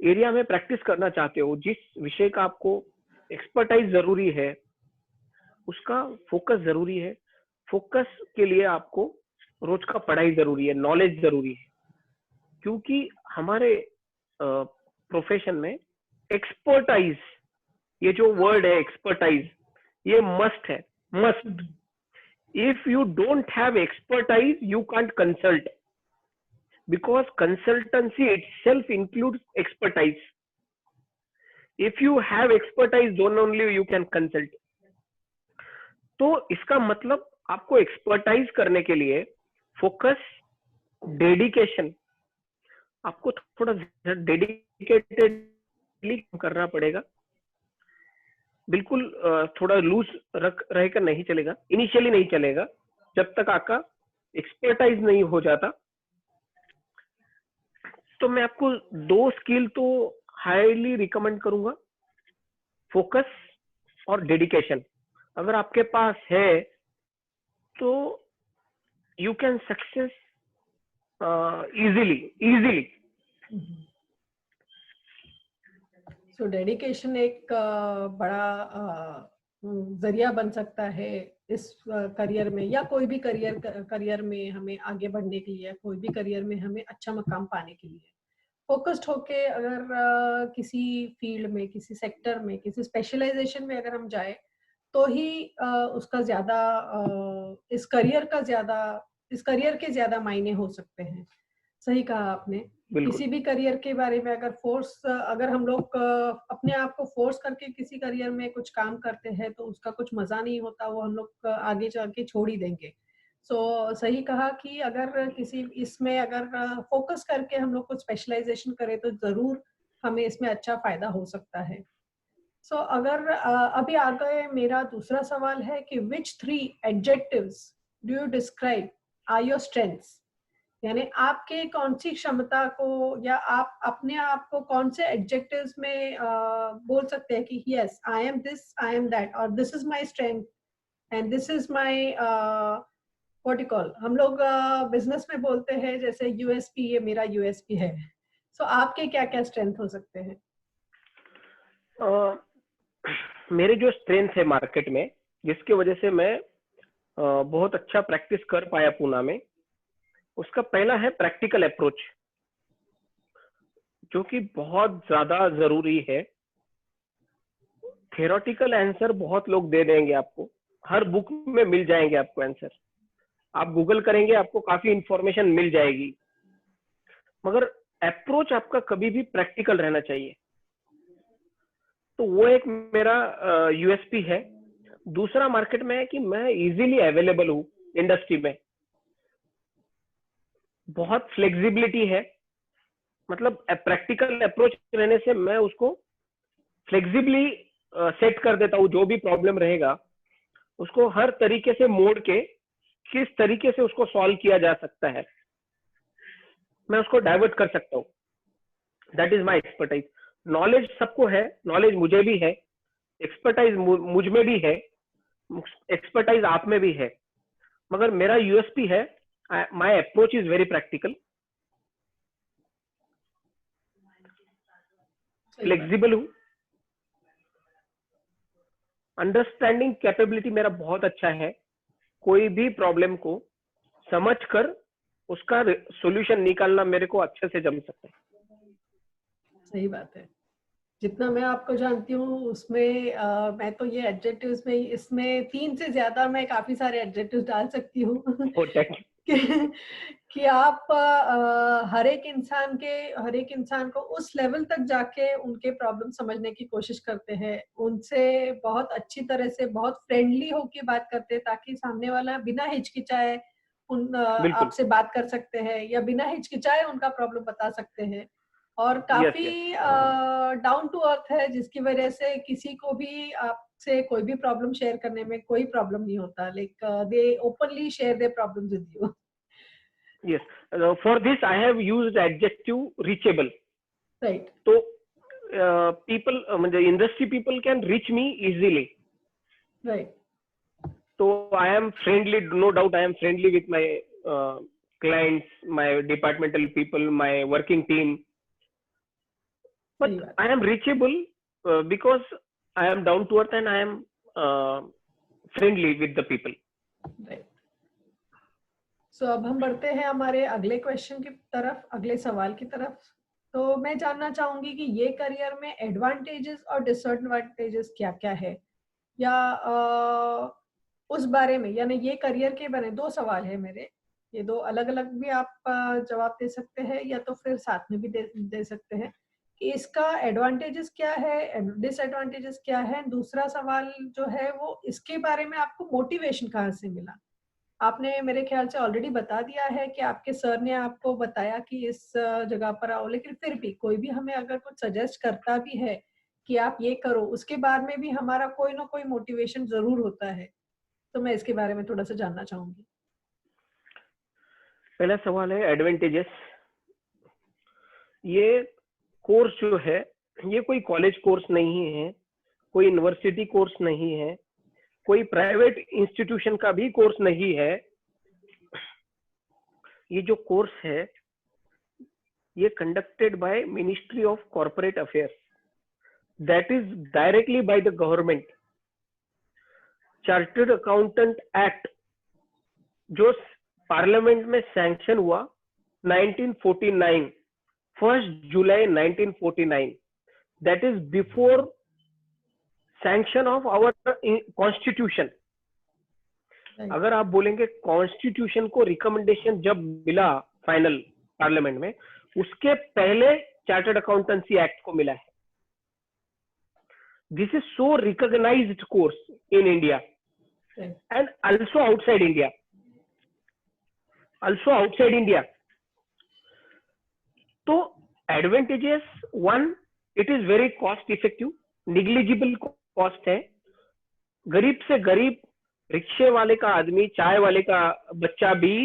एरिया में प्रैक्टिस करना चाहते हो, जिस विषय का आपको एक्सपर्टाइज जरूरी है, उसका फोकस जरूरी है। फोकस के लिए आपको रोज का पढ़ाई जरूरी है, नॉलेज जरूरी है, क्योंकि हमारे प्रोफेशन में एक्सपर्टाइज, ये जो वर्ड है एक्सपर्टाइज, ये मस्ट है, must. If you don't have expertise you can't consult, because consultancy itself includes expertise. If you have expertise then only you can consult. तो इसका मतलब आपको एक्सपर्टाइज करने के लिए फोकस, डेडिकेशन, आपको थोड़ा डेडिकेटेडली करना पड़ेगा। बिल्कुल थोड़ा लूज रहकर नहीं चलेगा, इनिशियली नहीं चलेगा जब तक आपका एक्सपर्टाइज नहीं हो जाता। तो मैं आपको 2 स्किल तो हाईली रिकमेंड करूंगा, फोकस और डेडिकेशन। अगर आपके पास है तो you can success easily. So dedication एक बड़ा जरिया बन सकता है इस करियर में, या कोई भी करियर में हमें आगे बढ़ने के लिए, कोई भी करियर में हमें अच्छा मकाम पाने के लिए फोकस्ड होके अगर किसी फील्ड में, किसी सेक्टर में, किसी स्पेशलाइजेशन में अगर हम जाए तो ही उसका ज्यादा इस करियर के ज्यादा मायने हो सकते हैं। सही कहा आपने। बिल्कुल किसी भी करियर के बारे में अगर हम लोग अपने आप को फोर्स करके किसी करियर में कुछ काम करते हैं तो उसका कुछ मजा नहीं होता, वो हम लोग आगे जाके छोड़ ही देंगे। सही कहा कि अगर किसी इसमें अगर फोकस करके हम लोग कुछ स्पेशलाइजेशन करें तो जरूर हमें इसमें अच्छा फायदा हो सकता है। अगर अभी आगे मेरा दूसरा सवाल है कि which 3 adjectives do you describe are your strengths, यानी आपके कौन सी क्षमता को या आप अपने आप को कौन से एडजेक्टिव्स में बोल सकते हैं कि yes I am this, I am that, और this is my strength and this is my what you call, हम लोग बिजनेस में बोलते हैं जैसे यूएसपी, ये मेरा यूएसपी है। आपके क्या क्या स्ट्रेंथ हो सकते हैं? मेरे जो स्ट्रेंथ है मार्केट में, जिसकी वजह से मैं बहुत अच्छा प्रैक्टिस कर पाया पूना में, उसका पहला है प्रैक्टिकल अप्रोच, जो कि बहुत ज्यादा जरूरी है। थियोरेटिकल आंसर बहुत लोग दे देंगे आपको, हर बुक में मिल जाएंगे आपको आंसर, आप गूगल करेंगे आपको काफी इंफॉर्मेशन मिल जाएगी, मगर अप्रोच आपका कभी भी प्रैक्टिकल रहना चाहिए। तो वो एक मेरा यूएसपी है। दूसरा मार्केट में है कि मैं इजीली अवेलेबल हूँ इंडस्ट्री में, बहुत फ्लेक्सिबिलिटी है, मतलब प्रैक्टिकल अप्रोच रहने से मैं उसको फ्लेक्सिबली सेट कर देता हूँ। जो भी प्रॉब्लम रहेगा उसको हर तरीके से मोड़ के किस तरीके से उसको सॉल्व किया जा सकता है, मैं उसको डाइवर्ट कर सकता हूँ। That is my expertise. Knowledge सबको है, नॉलेज मुझे भी है, एक्सपर्टाइज मुझ में भी है, एक्सपर्टाइज आप में भी है, मगर मेरा यूएसपी है my approach is very practical, flexible हूँ, अंडरस्टैंडिंग कैपेबिलिटी मेरा बहुत अच्छा है, कोई भी प्रॉब्लम को समझकर उसका सॉल्यूशन निकालना मेरे को अच्छे से जम सकता है। सही बात है। जितना मैं आपको जानती हूँ उसमें मैं तो ये एडजेक्टिव्स में इसमें 3 से ज्यादा मैं काफी सारे एडजेक्टिव्स डाल सकती हूँ कि आप हर एक इंसान को उस लेवल तक जाके उनके प्रॉब्लम समझने की कोशिश करते हैं, उनसे बहुत अच्छी तरह से बहुत फ्रेंडली होके बात करते हैं ताकि सामने वाला बिना हिचकिचाए आपसे बात कर सकते हैं या बिना हिचकिचाए उनका प्रॉब्लम बता सकते हैं, और काफी डाउन टू अर्थ है, जिसकी वजह से किसी को भी आपसे कोई भी प्रॉब्लम शेयर करने में कोई प्रॉब्लम नहीं होता, like they openly share their problems with you. Yes, for this I have used adjective reachable. Right. So people, industry people can reach me easily. Right. So I am friendly, no doubt I am friendly with my clients, my departmental people, my working team. But I am reachable because I am down to earth and I am friendly with the people. Right. So अब हम बढ़ते हैं हमारे अगले क्वेश्चन की तरफ, अगले सवाल की तरफ। तो मैं जानना चाहूंगी कि ये करियर में एडवांटेजेस और डिसएडवांटेजेस क्या क्या है, या उस बारे में, यानी ये करियर के बारे में 2 सवाल है मेरे, ये 2 अलग अलग भी आप जवाब दे सकते हैं या तो फिर साथ में भी दे सकते हैं कि इसका एडवांटेजेस क्या है, डिसएडवांटेजेस क्या है। दूसरा सवाल जो है वो इसके बारे में आपको मोटिवेशन कहाँ से मिला। आपने मेरे ख्याल से ऑलरेडी बता दिया है कि आपके सर ने आपको बताया कि इस जगह पर आओ, लेकिन फिर भी कोई भी हमें अगर कुछ सजेस्ट करता भी है कि आप ये करो, उसके बाद में भी हमारा कोई ना कोई मोटिवेशन जरूर होता है, तो मैं इसके बारे में थोड़ा सा जानना चाहूंगी। पहला सवाल है एडवांटेजेस। ये कोर्स जो है ये कोई कॉलेज कोर्स नहीं है, कोई यूनिवर्सिटी कोर्स नहीं है, कोई प्राइवेट इंस्टीट्यूशन का भी कोर्स नहीं है। ये जो कोर्स है ये conducted by ministry of corporate affairs, that is directly by the government. Chartered accountant act जो पार्लियामेंट में सैंक्शन हुआ 1949, 1 जुलाई 1949, that is before sanction of our constitution. अगर आप बोलेंगे कॉन्स्टिट्यूशन को रिकमेंडेशन जब मिला फाइनल पार्लियामेंट में, उसके पहले चार्टर्ड अकाउंटेंसी एक्ट को मिला है। This is so recognised course in India and also outside India. also outside India. तो advantages, one, it is very cost effective, negligible cost है। गरीब से गरीब रिक्शे वाले का आदमी, चाय वाले का बच्चा भी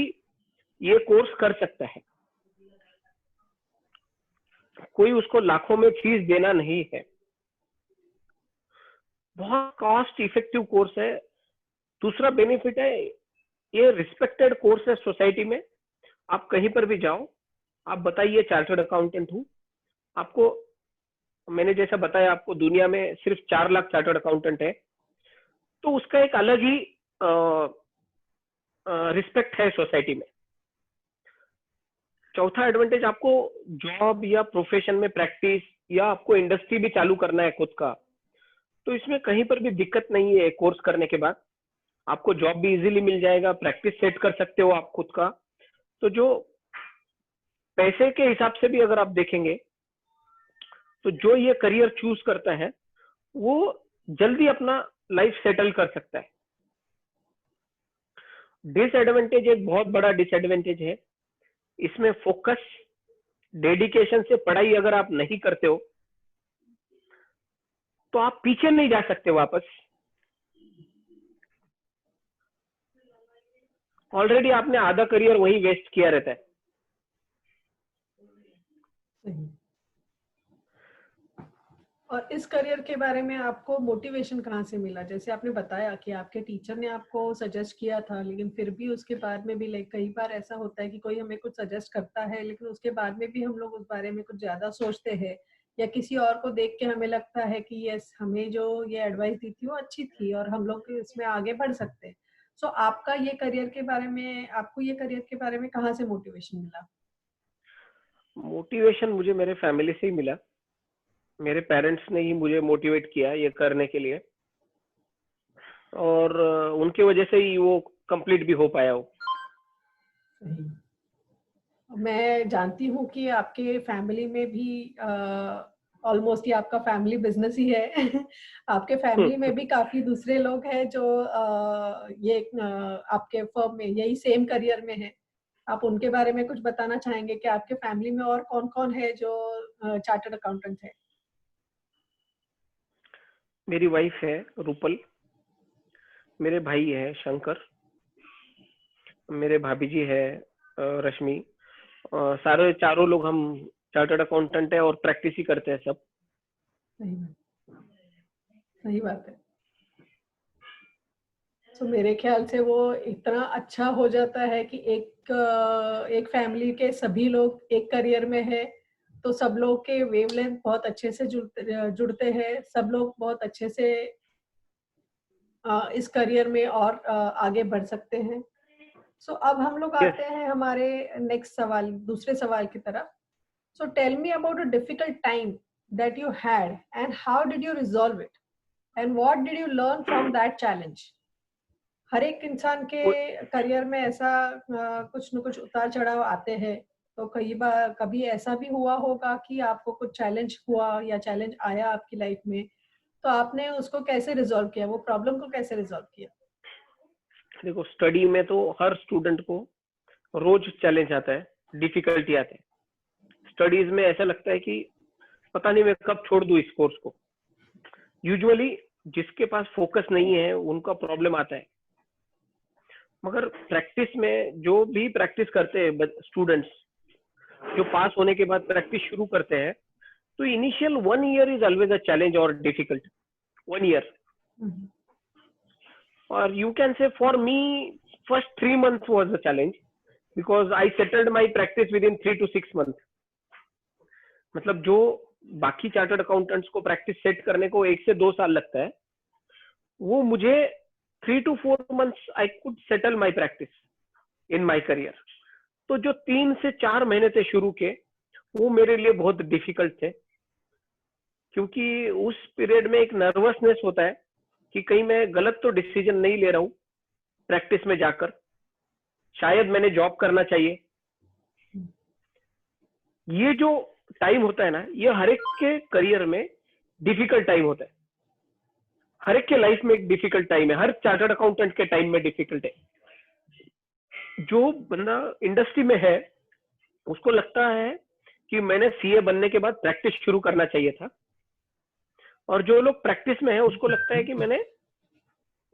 ये कोर्स कर सकता है, कोई उसको लाखों में फीस देना नहीं है। बहुत कॉस्ट इफेक्टिव कोर्स है। दूसरा बेनिफिट है, ये रिस्पेक्टेड कोर्स है सोसाइटी में। आप कहीं पर भी जाओ, आप बताइए चार्टर्ड अकाउंटेंट हूँ, आपको, मैंने जैसा बताया आपको, दुनिया में सिर्फ 4 लाख चार्टर्ड अकाउंटेंट है, तो उसका एक अलग ही रिस्पेक्ट है सोसाइटी में। चौथा एडवांटेज, आपको जॉब या प्रोफेशन में प्रैक्टिस, या आपको इंडस्ट्री भी चालू करना है खुद का, तो इसमें कहीं पर भी दिक्कत नहीं है। कोर्स करने के बाद आपको जॉब भी इजीली मिल जाएगा, प्रैक्टिस सेट कर सकते हो आप खुद का। तो जो पैसे के हिसाब से भी अगर आप देखेंगे, तो जो ये करियर चूज करता है वो जल्दी अपना लाइफ सेटल कर सकता है। डिसएडवांटेज, एक बहुत बड़ा डिसएडवांटेज है, इसमें फोकस, डेडिकेशन से पढ़ाई अगर आप नहीं करते हो तो आप पीछे नहीं जा सकते वापस। ऑलरेडी आपने आधा करियर वही वेस्ट किया रहता है। और इस करियर के बारे में आपको मोटिवेशन कहाँ से मिला? जैसे आपने बताया कि आपके टीचर ने आपको सजेस्ट किया था, लेकिन फिर भी उसके बाद में भी लाइक कई बार ऐसा होता है कि कोई हमें कुछ सजेस्ट करता है, लेकिन उसके बाद में भी हम लोग उस बारे में कुछ ज्यादा सोचते हैं, या किसी और को देख के हमें लगता है कि यस, हमें जो ये एडवाइस दी थी वो अच्छी थी और हम लोग इसमें आगे बढ़ सकते हैं। सो आपका ये करियर के बारे में, आपको ये करियर के बारे में कहाँ से मोटिवेशन मिला? मोटिवेशन मुझे मेरे फैमिली से ही मिला। मेरे पेरेंट्स ने ही मुझे मोटिवेट किया ये करने के लिए, और उनकी वजह से ही वो कंप्लीट भी हो पाया हो। मैं जानती हूँ कि आपके फैमिली में भी ऑलमोस्ट ये आपका फैमिली बिजनेस ही है। आपके फैमिली में भी काफी दूसरे लोग हैं जो आपके फर्म में यही सेम करियर में है। आप उनके बारे में कुछ बताना चाहेंगे कि आपके फैमिली में और कौन कौन है जो चार्टर्ड अकाउंटेंट है? मेरी वाइफ है रूपल, मेरे भाई है शंकर, मेरे भाभी जी है रश्मि। सारे चारों लोग हम चार्टर्ड अकाउंटेंट है और प्रैक्टिस ही करते हैं सब। सही बात है। तो मेरे ख्याल से वो इतना अच्छा हो जाता है कि एक फैमिली के सभी लोग एक करियर में है, तो सब लोग के वेवलेंथ बहुत अच्छे से जुड़ते हैं, सब लोग बहुत अच्छे से इस करियर में और आगे बढ़ सकते हैं। सो अब हम लोग यस, आते हैं हमारे नेक्स्ट सवाल, दूसरे सवाल की तरफ। So tell me about a difficult time that you had and how did you resolve it and what did you learn from that challenge? हर एक इंसान के करियर में ऐसा कुछ न कुछ उतार चढ़ाव आते हैं, तो कई बार कभी ऐसा भी हुआ होगा कि आपको कुछ चैलेंज हुआ या चैलेंज आया आपकी लाइफ में, तो आपने उसको कैसे रिजॉल्व किया, वो प्रॉब्लम को कैसे रिजॉल्व किया? देखो, स्टडी में तो हर स्टूडेंट को रोज चैलेंज आता है, डिफिकल्टी आते हैं। स्टडीज में ऐसा लगता है कि पता नहीं मैं कब छोड़ दूं इस कोर्स को। यूजुअली जिसके पास फोकस नहीं है उनका प्रॉब्लम आता है। मगर प्रैक्टिस में जो भी प्रैक्टिस करते हैं स्टूडेंट्स, जो पास होने के बाद प्रैक्टिस शुरू करते हैं, तो initial 1 year is always a challenge और डिफिकल्ट 1 ईयर। और you can say for me first 3 months was a challenge because I settled my practice within 3 to 6 months. मतलब जो बाकी चार्टर्ड अकाउंटेंट्स को प्रैक्टिस सेट करने को 1 से 2 साल लगता है, वो मुझे 3 to 4 months I could settle my practice in my career. तो जो 3 से 4 महीने थे शुरू के, वो मेरे लिए बहुत डिफिकल्ट थे, क्योंकि उस पीरियड में एक नर्वसनेस होता है कि कहीं मैं गलत तो डिसीजन नहीं ले रहा हूँ प्रैक्टिस में जाकर, शायद मैंने जॉब करना चाहिए। ये जो टाइम होता है ना, ये हर एक के करियर में डिफिकल्ट टाइम होता है। हर एक के लाइफ में एक डिफिकल्ट टाइम है, हर चार्टर्ड अकाउंटेंट के टाइम में डिफिकल्ट है। जो बंदा इंडस्ट्री में है उसको लगता है कि मैंने सीए बनने के बाद प्रैक्टिस शुरू करना चाहिए था, और जो लोग प्रैक्टिस में है उसको लगता है कि मैंने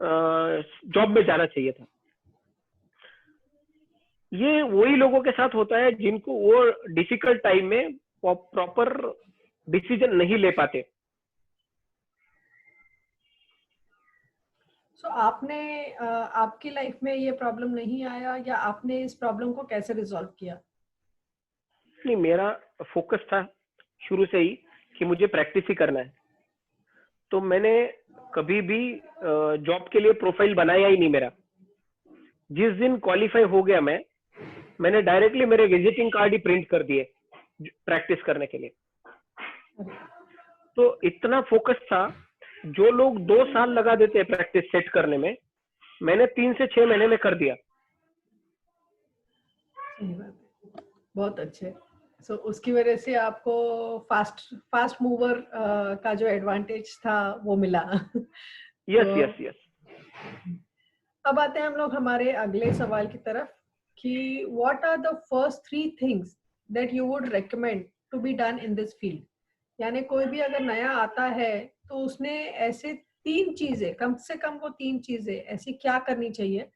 जॉब में जाना चाहिए था। ये वही लोगों के साथ होता है जिनको वो डिफिकल्ट टाइम में प्रॉपर डिसीजन नहीं ले पाते। सो आपने आपकी लाइफ में ये प्रॉब्लम नहीं आया, या आपने इस प्रॉब्लम को कैसे रिजॉल्व किया? नहीं, मेरा फोकस था शुरू से ही कि मुझे प्रैक्टिस ही करना है, तो मैंने कभी भी जॉब के लिए प्रोफाइल बनाया ही नहीं मेरा। जिस दिन क्वालिफाई हो गया मैंने डायरेक्टली मेरे विजिटिंग कार्ड ही प्रिंट कर दिए प्रैक्टिस करने के लिए। तो इतना फोकस था। जो लोग 2 साल लगा देते हैं प्रैक्टिस सेट करने में, मैंने 3 से 6 महीने में कर दिया। सही बात है, बहुत अच्छे। सो उसकी वजह से आपको फास्ट मूवर का जो एडवांटेज था वो मिला। यस तो यस यस। अब आते हैं हम लोग हमारे अगले सवाल की तरफ कि what are the first 3 things that you would recommend to be done in this field. यानी कोई भी अगर नया आता है तो उसने ऐसे 3 चीजें, कम से कम वो 3 चीजें ऐसी क्या करनी चाहिए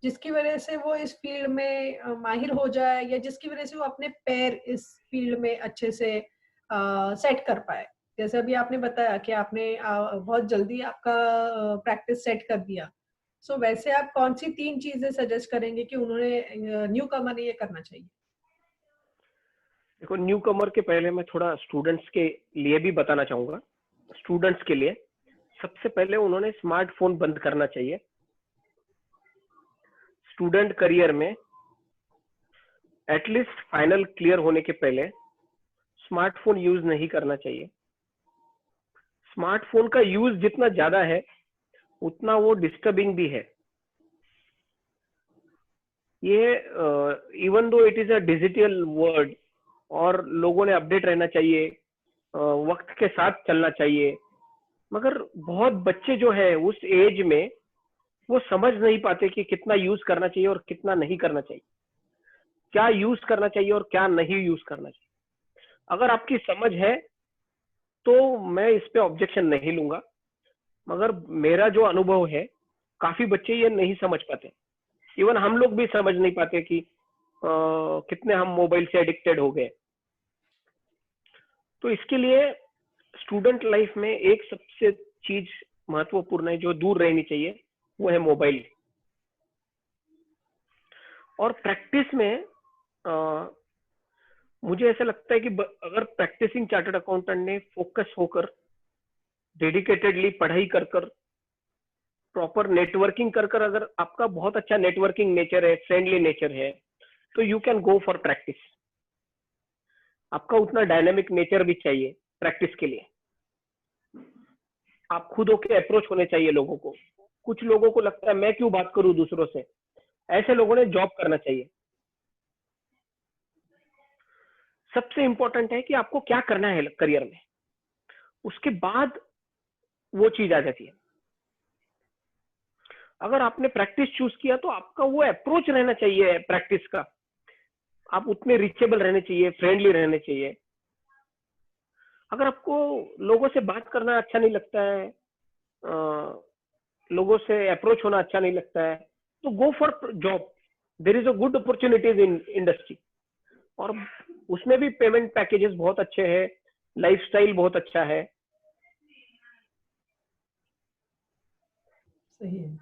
जिसकी वजह से वो इस फील्ड में माहिर हो जाए, या जिसकी वजह से वो अपने पैर इस फील्ड में अच्छे से सेट कर पाए। जैसे अभी आपने बताया कि आपने बहुत जल्दी आपका प्रैक्टिस सेट कर दिया। सो वैसे आप कौन सी 3 चीजें सजेस्ट करेंगे कि उन्होंने न्यू कमर ने ये करना चाहिए? देखो, न्यू कमर के पहले मैं थोड़ा स्टूडेंट्स के लिए भी बताना चाहूंगा। स्टूडेंट्स के लिए सबसे पहले उन्होंने स्मार्टफोन बंद करना चाहिए। स्टूडेंट करियर में एटलीस्ट फाइनल क्लियर होने के पहले स्मार्टफोन यूज नहीं करना चाहिए। स्मार्टफोन का यूज जितना ज्यादा है उतना वो डिस्टर्बिंग भी है। ये even though it is a digital world और लोगों ने अपडेट रहना चाहिए, वक्त के साथ चलना चाहिए, मगर बहुत बच्चे जो है उस एज में वो समझ नहीं पाते कि कितना यूज करना चाहिए और कितना नहीं करना चाहिए, क्या यूज करना चाहिए और क्या नहीं यूज करना चाहिए। अगर आपकी समझ है तो मैं इस पे ऑब्जेक्शन नहीं लूंगा, मगर मेरा जो अनुभव है काफी बच्चे ये नहीं समझ पाते। इवन हम लोग भी समझ नहीं पाते कि कितने हम मोबाइल से एडिक्टेड हो गए। तो इसके लिए स्टूडेंट लाइफ में एक सबसे चीज महत्वपूर्ण है जो दूर रहनी चाहिए, वो है मोबाइल। और प्रैक्टिस में मुझे ऐसा लगता है कि अगर प्रैक्टिसिंग चार्टर्ड अकाउंटेंट ने फोकस होकर डेडिकेटेडली पढ़ाई कर कर प्रॉपर नेटवर्किंग कर कर, अगर आपका बहुत अच्छा नेटवर्किंग नेचर है, फ्रेंडली नेचर है, तो you can go for practice. आपका उतना डायनेमिक नेचर भी चाहिए प्रैक्टिस के लिए। आप खुद होके अप्रोच होने चाहिए लोगों को। कुछ लोगों को लगता है मैं क्यों बात करूं दूसरों से, ऐसे लोगों ने जॉब करना चाहिए। सबसे इंपॉर्टेंट है कि आपको क्या करना है करियर में, उसके बाद वो चीज आ जाती है। अगर आपने प्रैक्टिस चूज किया तो आपका वो अप्रोच रहना चाहिए प्रैक्टिस का। आप उतने रिचेबल रहने चाहिए, फ्रेंडली रहने चाहिए। अगर आपको लोगों से बात करना अच्छा नहीं लगता है, लोगों से अप्रोच होना अच्छा नहीं लगता है, तो go for job. There is a good opportunities in industry, और उसमें भी पेमेंट पैकेजेस बहुत अच्छे हैं, लाइफस्टाइल बहुत अच्छा है। सही है।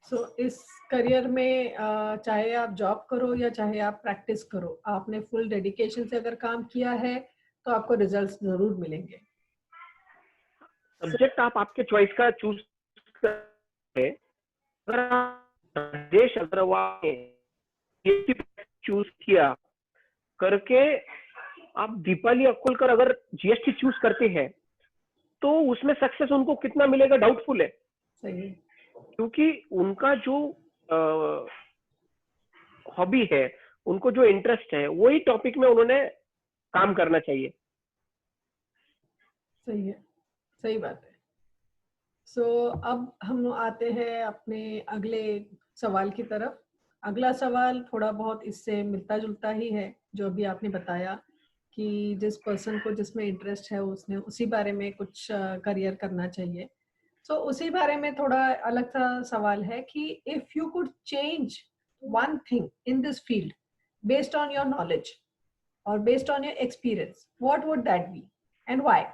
सो इस करियर में चाहे आप जॉब करो या चाहे आप प्रैक्टिस करो, आपने फुल डेडिकेशन से अगर काम किया है तो आपको रिजल्ट्स जरूर मिलेंगे। सब्जेक्ट आप आपके चॉइस का चूज करें। अगर आप राजेश अग्रवाल ने चूज किया करके आप दीपाली अक्कुलकर अगर जीएसटी चूज करते हैं तो उसमें सक्सेस उनको कितना मिलेगा डाउटफुल है। सही है। क्योंकि उनका जो हॉबी है, उनको जो इंटरेस्ट है, वही टॉपिक में उन्होंने काम करना चाहिए। सही है, सही बात है। सो अब हम आते हैं अपने अगले सवाल की तरफ अगला सवाल थोड़ा बहुत इससे मिलता जुलता ही है, जो अभी आपने बताया कि जिस पर्सन को जिसमें इंटरेस्ट है उसने उसी बारे में कुछ करियर करना चाहिए। सो उसी बारे में थोड़ा अलग सा सवाल है कि if you could change one thing in this field based on your knowledge और based on your experience, what would that be and why?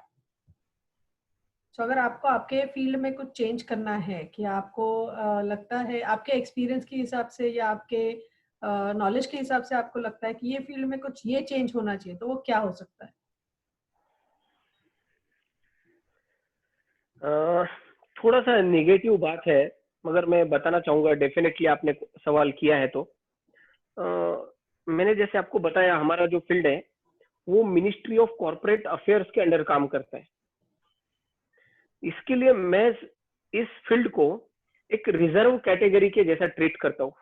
So अगर आपको आपके फील्ड में कुछ चेंज करना है कि आपको लगता है आपके एक्सपीरियंस के हिसाब से या आपके नॉलेज के हिसाब से आपको लगता है कि ये फील्ड में कुछ ये चेंज होना चाहिए, तो वो क्या हो सकता है? थोड़ा सा नेगेटिव बात है, मगर मैं बताना चाहूंगा। डेफिनेटली आपने सवाल किया है तो मैंने जैसे आपको बताया, हमारा जो फील्ड है वो मिनिस्ट्री ऑफ कॉर्पोरेट अफेयर्स के अंडर काम करता है। इसके लिए मैं इस फील्ड को एक रिजर्व कैटेगरी के जैसा ट्रीट करता हूँ।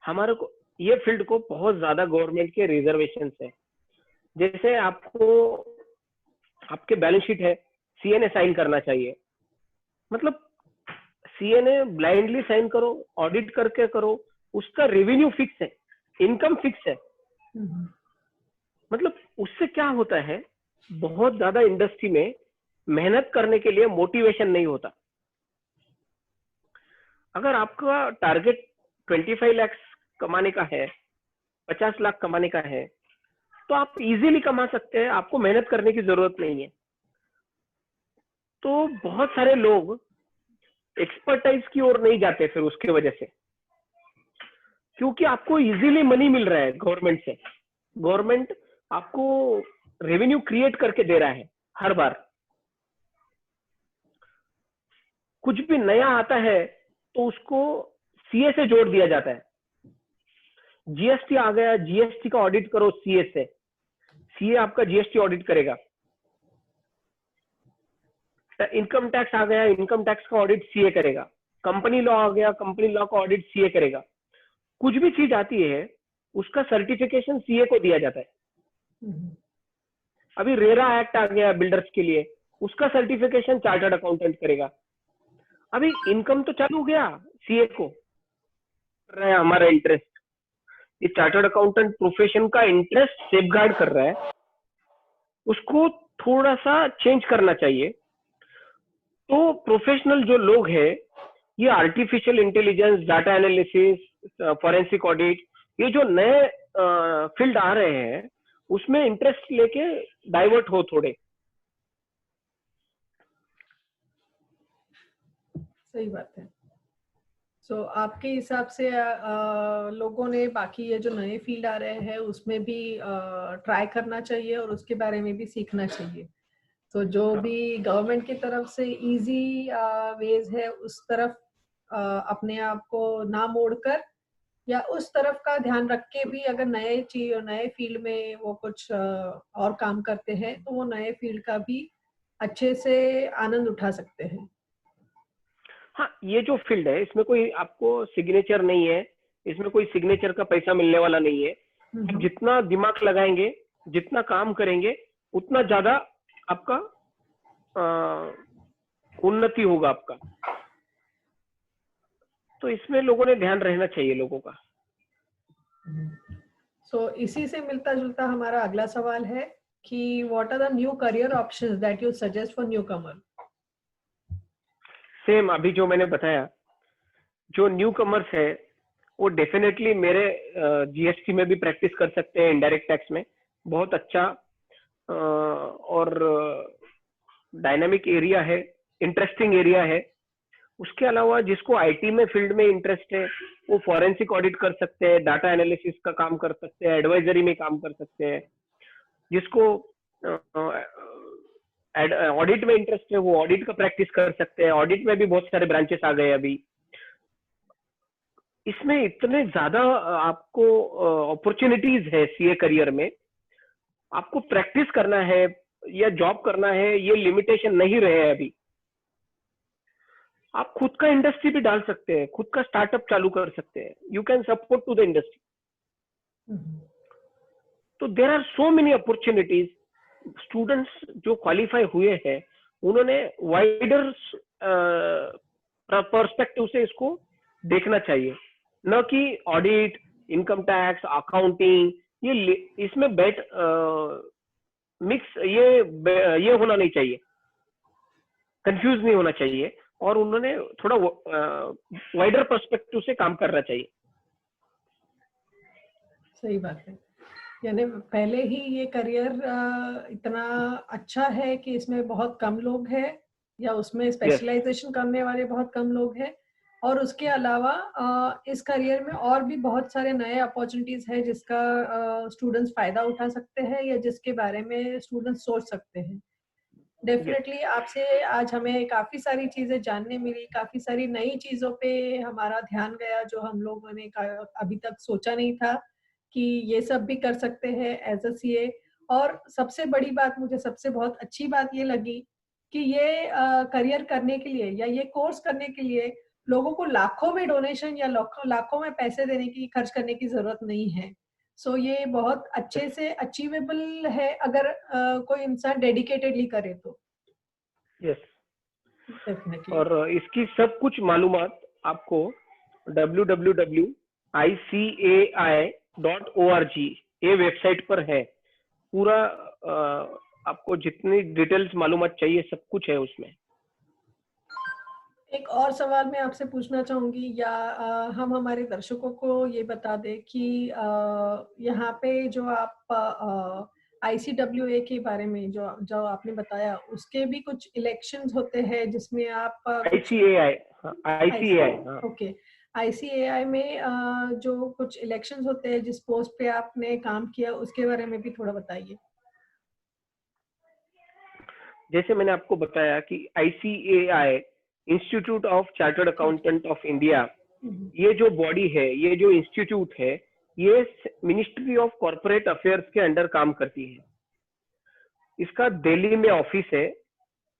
हमारे को ये फील्ड को बहुत ज्यादा गवर्नमेंट के रिजर्वेशन है। जैसे आपको आपके बैलेंस शीट है, सीएनए साइन करना चाहिए। मतलब सीएनए ब्लाइंडली साइन करो, ऑडिट करके करो, उसका रेवेन्यू फिक्स है, इनकम फिक्स है। मतलब उससे क्या होता है, बहुत ज्यादा इंडस्ट्री में मेहनत करने के लिए मोटिवेशन नहीं होता। अगर आपका टारगेट 25 लाख कमाने का है, 50 लाख कमाने का है, तो आप इजीली कमा सकते हैं, आपको मेहनत करने की जरूरत नहीं है। तो बहुत सारे लोग एक्सपर्टाइज की ओर नहीं जाते फिर उसकी वजह से, क्योंकि आपको इजीली मनी मिल रहा है गवर्नमेंट से। गवर्नमेंट आपको रेवेन्यू क्रिएट करके दे रहा है हर बार। कुछ भी नया आता है तो उसको सीए से जोड़ दिया जाता है। जीएसटी आ गया, जीएसटी का ऑडिट करो सीए से, सीए आपका जीएसटी ऑडिट करेगा। इनकम टैक्स आ गया, इनकम टैक्स का ऑडिट सीए करेगा। कंपनी लॉ आ गया, कंपनी लॉ का ऑडिट सीए करेगा। कुछ भी चीज आती है उसका सर्टिफिकेशन सीए को दिया जाता है। अभी रेरा एक्ट आ गया बिल्डर्स के लिए, उसका सर्टिफिकेशन चार्टर्ड अकाउंटेंट करेगा। अभी इनकम तो चालू हो गया, सीए को कर रहा है हमारा इंटरेस्ट। ये चार्टर्ड अकाउंटेंट प्रोफेशन का इंटरेस्ट सेफगार्ड कर रहा है, उसको थोड़ा सा चेंज करना चाहिए। तो प्रोफेशनल जो लोग हैं, ये artificial intelligence, data analysis, forensic audit, ये जो नए फील्ड आ रहे हैं उसमें इंटरेस्ट लेके डाइवर्ट हो थोड़े। सही बात है। सो आपके हिसाब से लोगों ने बाकी ये जो नए फील्ड आ रहे हैं उसमें भी ट्राई करना चाहिए और उसके बारे में भी सीखना चाहिए। तो जो भी गवर्नमेंट की तरफ से इजी वेज है उस तरफ अपने आप को ना मोड़कर या उस तरफ का ध्यान रख के भी अगर नए फील्ड में वो कुछ और काम करते हैं तो वो नए फील्ड का भी अच्छे से आनंद उठा सकते हैं। हाँ, ये जो फील्ड है इसमें कोई आपको सिग्नेचर नहीं है, इसमें कोई सिग्नेचर का पैसा मिलने वाला नहीं है। आप जितना दिमाग लगाएंगे, जितना काम करेंगे, उतना ज्यादा आपका उन्नति होगा आपका। तो इसमें लोगों ने ध्यान रहना चाहिए लोगों का। सो इसी से मिलता जुलता हमारा अगला सवाल है कि what are the new career options that you suggest for newcomer? Same अभी जो मैंने बताया, जो न्यू कमर्स है वो डेफिनेटली मेरे जीएसटी में भी प्रैक्टिस कर सकते हैं, इनडायरेक्ट टैक्स में। बहुत अच्छा और डायनामिक एरिया है, इंटरेस्टिंग एरिया है। उसके अलावा जिसको आईटी में फील्ड में इंटरेस्ट है वो फॉरेंसिक ऑडिट कर सकते हैं, डाटा एनालिसिस का काम कर सकते हैं, एडवाइजरी में काम कर सकते हैं। जिसको ऑडिट में इंटरेस्ट है वो ऑडिट का प्रैक्टिस कर सकते हैं। ऑडिट में भी बहुत सारे ब्रांचेस आ गए अभी। इसमें इतने ज्यादा आपको अपॉर्चुनिटीज है सीए करियर में। आपको प्रैक्टिस करना है या जॉब करना है, ये लिमिटेशन नहीं रहे हैं अभी। आप खुद का इंडस्ट्री भी डाल सकते हैं, खुद का स्टार्टअप चालू कर सकते हैं। You can support to the industry. तो there are so many opportunities. Students जो क्वालिफाई हुए हैं उन्होंने वाइडर पर्सपेक्टिव से इसको देखना चाहिए। न कि ऑडिट, इनकम टैक्स, अकाउंटिंग, ये इसमें मिक्स ये होना नहीं चाहिए, कंफ्यूज नहीं होना चाहिए, और उन्होंने थोड़ा वाइडर पर्सपेक्टिव से काम करना चाहिए। सही बात है, यानी पहले ही ये करियर इतना अच्छा है कि इसमें बहुत कम लोग हैं, या उसमें स्पेशलाइजेशन करने वाले बहुत कम लोग हैं, और उसके अलावा इस करियर में और भी बहुत सारे नए अपॉर्चुनिटीज है जिसका स्टूडेंट्स फायदा उठा सकते हैं, या जिसके बारे में स्टूडेंट्स सोच सकते हैं। डेफिनेटली आपसे आज हमें काफी सारी चीजें जानने मिली, काफी सारी नई चीजों पे हमारा ध्यान गया जो हम लोगों ने अभी तक सोचा नहीं था कि ये सब भी कर सकते हैं एज अ सीए। और सबसे बड़ी बात, मुझे सबसे बहुत अच्छी बात ये लगी कि ये करियर करने के लिए या ये कोर्स करने के लिए लोगों को लाखों में डोनेशन या लाखों में पैसे देने की, खर्च करने की जरूरत नहीं है। सो ये बहुत अच्छे से अचीवेबल है अगर कोई इंसान डेडिकेटेडली करे तो। Yes, definitely. और इसकी सब कुछ मालूमात आपको www.icai.org ये वेबसाइट पर है। पूरा आपको जितनी डिटेल्स मालूमात चाहिए सब कुछ है उसमें। एक और सवाल मैं आपसे पूछना चाहूंगी, या हम हमारे दर्शकों को ये बता दें कि यहाँ पे जो आप ICWA के बारे में जो जो आपने बताया, उसके भी कुछ इलेक्शंस होते हैं जिसमें आप ICAI, ICAI, हाँ। ओके, ICAI में जो कुछ इलेक्शंस होते हैं, जिस पोस्ट पे आपने काम किया उसके बारे में भी थोड़ा बताइए। जैसे मैंने आपको बताया कि ICAI, institute of chartered accountant of India, ये जो बॉडी है, ये जो इंस्टीट्यूट है, ये मिनिस्ट्री ऑफ कॉर्पोरेट अफेयर्स के अंडर काम करती है। इसका दिल्ली में ऑफिस है।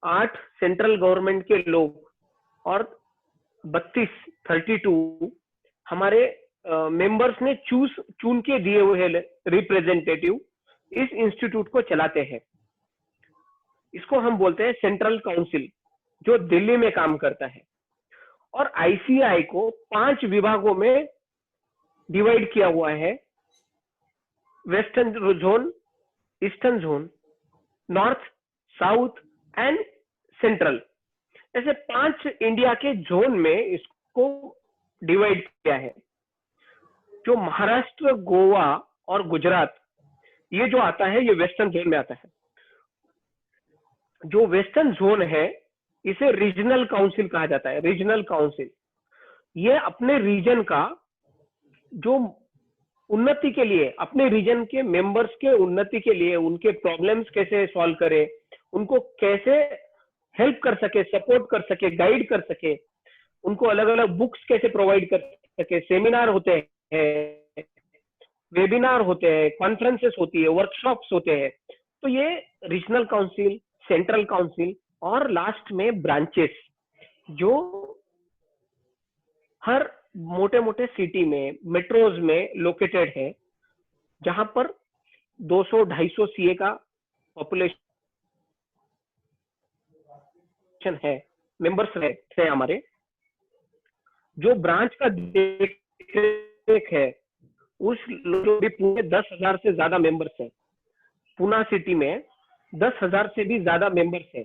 8 सेंट्रल गवर्नमेंट के लोग और 32 हमारे मेंबर्स ने चुन के दिए हुए रिप्रेजेंटेटिव इस इंस्टीट्यूट को चलाते हैं। इसको हम बोलते हैं सेंट्रल काउंसिल, जो दिल्ली में काम करता है। और ICAI को 5 विभागों में डिवाइड किया हुआ है: western zone, eastern zone, north, south and central. ऐसे 5 इंडिया के जोन में इसको डिवाइड किया है। जो महाराष्ट्र, गोवा और गुजरात ये जो आता है, ये वेस्टर्न जोन में आता है। जो वेस्टर्न जोन है इसे रीजनल काउंसिल कहा जाता है। रीजनल काउंसिल ये अपने रीजन का जो उन्नति के लिए, अपने रीजन के मेंबर्स के उन्नति के लिए, उनके प्रॉब्लम्स कैसे सॉल्व करे, उनको कैसे हेल्प कर सके, सपोर्ट कर सके, गाइड कर सके, उनको अलग अलग बुक्स कैसे प्रोवाइड कर सके, सेमिनार होते हैं, वेबिनार होते हैं, कॉन्फ्रेंसेस होती है, वर्कशॉप्स होते हैं। तो ये रीजनल काउंसिल, सेंट्रल काउंसिल और लास्ट में ब्रांचेस, जो हर मोटे मोटे सिटी में, मेट्रोज में लोकेटेड है, जहां पर 200-250 CA का पॉपुलेशन है, मेंबर्स है हमारे। जो ब्रांच का देख है उस जो भी पुणे 10,000 से ज्यादा मेंबर्स है, पुणे सिटी में 10,000 से भी ज्यादा मेंबर्स है।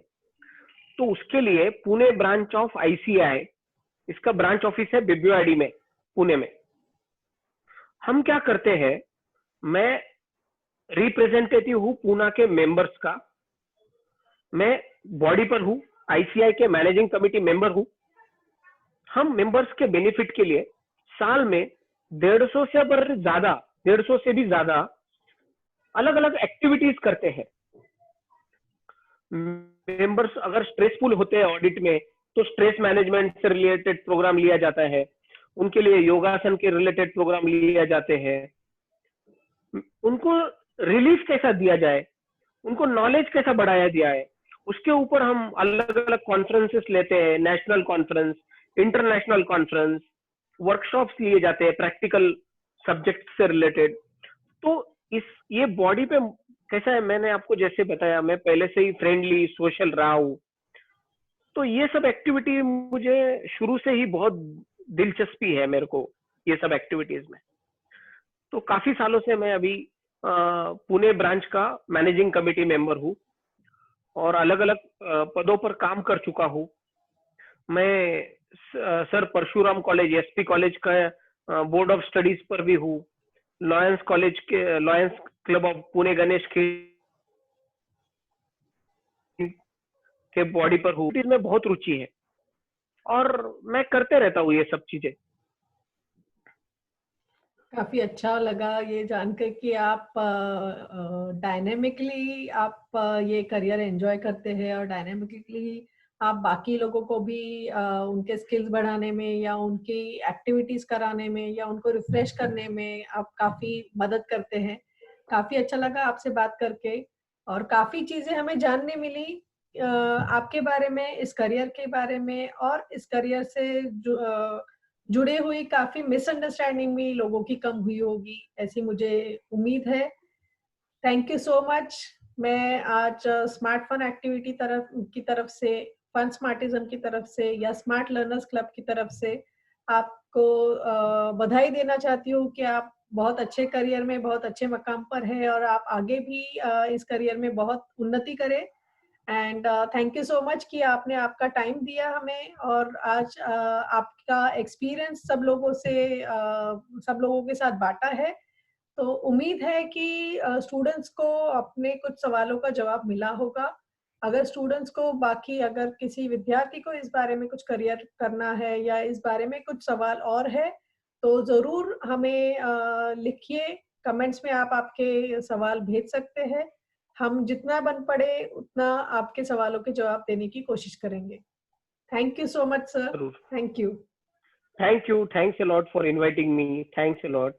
तो उसके लिए पुणे ब्रांच ऑफ ICAI, इसका ब्रांच ऑफिस है बिब्यूआईडी में, पुणे में। हम क्या करते हैं, मैं रिप्रेजेंटेटिव हूं पुणे के मेंबर्स का, मैं बॉडी पर हूं, ICAI के मैनेजिंग कमेटी मेंबर हूं। हम मेंबर्स के बेनिफिट के लिए साल में 150 से भी ज्यादा अलग अलग एक्टिविटीज करते हैं। मेंबर्स अगर स्ट्रेसफुल होते हैं ऑडिट में, तो स्ट्रेस मैनेजमेंट से रिलेटेड प्रोग्राम लिया जाता है, उनके लिए योगासन के रिलेटेड प्रोग्राम लिए जाते हैं। उनको रिलीफ कैसा दिया जाए, उनको नॉलेज कैसा बढ़ाया जाए, उसके ऊपर हम अलग अलग कॉन्फ्रेंसेस लेते हैं, national conference, international conference, workshops लिए जाते हैं प्रैक्टिकल सब्जेक्ट से रिलेटेड। तो ये बॉडी पे कैसा है, मैंने आपको जैसे बताया, मैं पहले से ही फ्रेंडली सोशल रहा हूँ। तो ये सब एक्टिविटी मुझे शुरू से ही बहुत दिलचस्पी है मेरे को। ये सब एक्टिविटीज में। तो काफी सालों से मैं अभी पुणे ब्रांच का मैनेजिंग कमेटी मेंबर हूँ और अलग अलग पदों पर काम कर चुका हूँ। मैं sir Parshuram college, SP college का बोर्ड ऑफ स्टडीज पर भी हूँ। लॉयंस कॉलेज के, lions club of Pune Ganesh के बॉडी पर हूँ। इसमें बहुत रुचि है और मैं करते रहता हूँ ये सब चीजें। काफी अच्छा लगा ये जानकर कि आप डायनेमिकली आप ये करियर एंजॉय करते हैं और डायनेमिकली आप बाकी लोगों को भी उनके स्किल्स बढ़ाने में या उनकी एक्टिविटीज कराने में या उनको रिफ्रेश करने में आप काफी मदद करते हैं। काफी अच्छा लगा आपसे बात करके और काफी चीजें हमें जानने मिली आपके बारे में, इस करियर के बारे में और इस करियर से जुड़े हुई काफी मिसअंडरस्टैंडिंग भी लोगों की कम हुई होगी, ऐसी मुझे उम्मीद है। Thank you so much. मैं आज स्मार्ट फन एक्टिविटी की तरफ से, फन स्मार्टिज्म की तरफ से या स्मार्ट लर्नर्स क्लब की तरफ से आपको बधाई देना चाहती हूँ कि आप बहुत अच्छे करियर में बहुत अच्छे मकाम पर है और आप आगे भी इस करियर में बहुत उन्नति करें। And thank you so much कि आपने आपका टाइम दिया हमें और आज आपका एक्सपीरियंस सब लोगों के साथ बांटा है। तो उम्मीद है कि स्टूडेंट्स को अपने कुछ सवालों का जवाब मिला होगा। अगर स्टूडेंट्स को अगर किसी विद्यार्थी को इस बारे में कुछ करियर करना है या इस बारे में कुछ सवाल और है तो जरूर हमें लिखिए। कमेंट्स में आप आपके सवाल भेज सकते हैं। हम जितना बन पड़े उतना आपके सवालों के जवाब देने की कोशिश करेंगे। Thank you so much sir. जरूर। Thank you. Thank you, thanks a lot for inviting me, thanks a lot.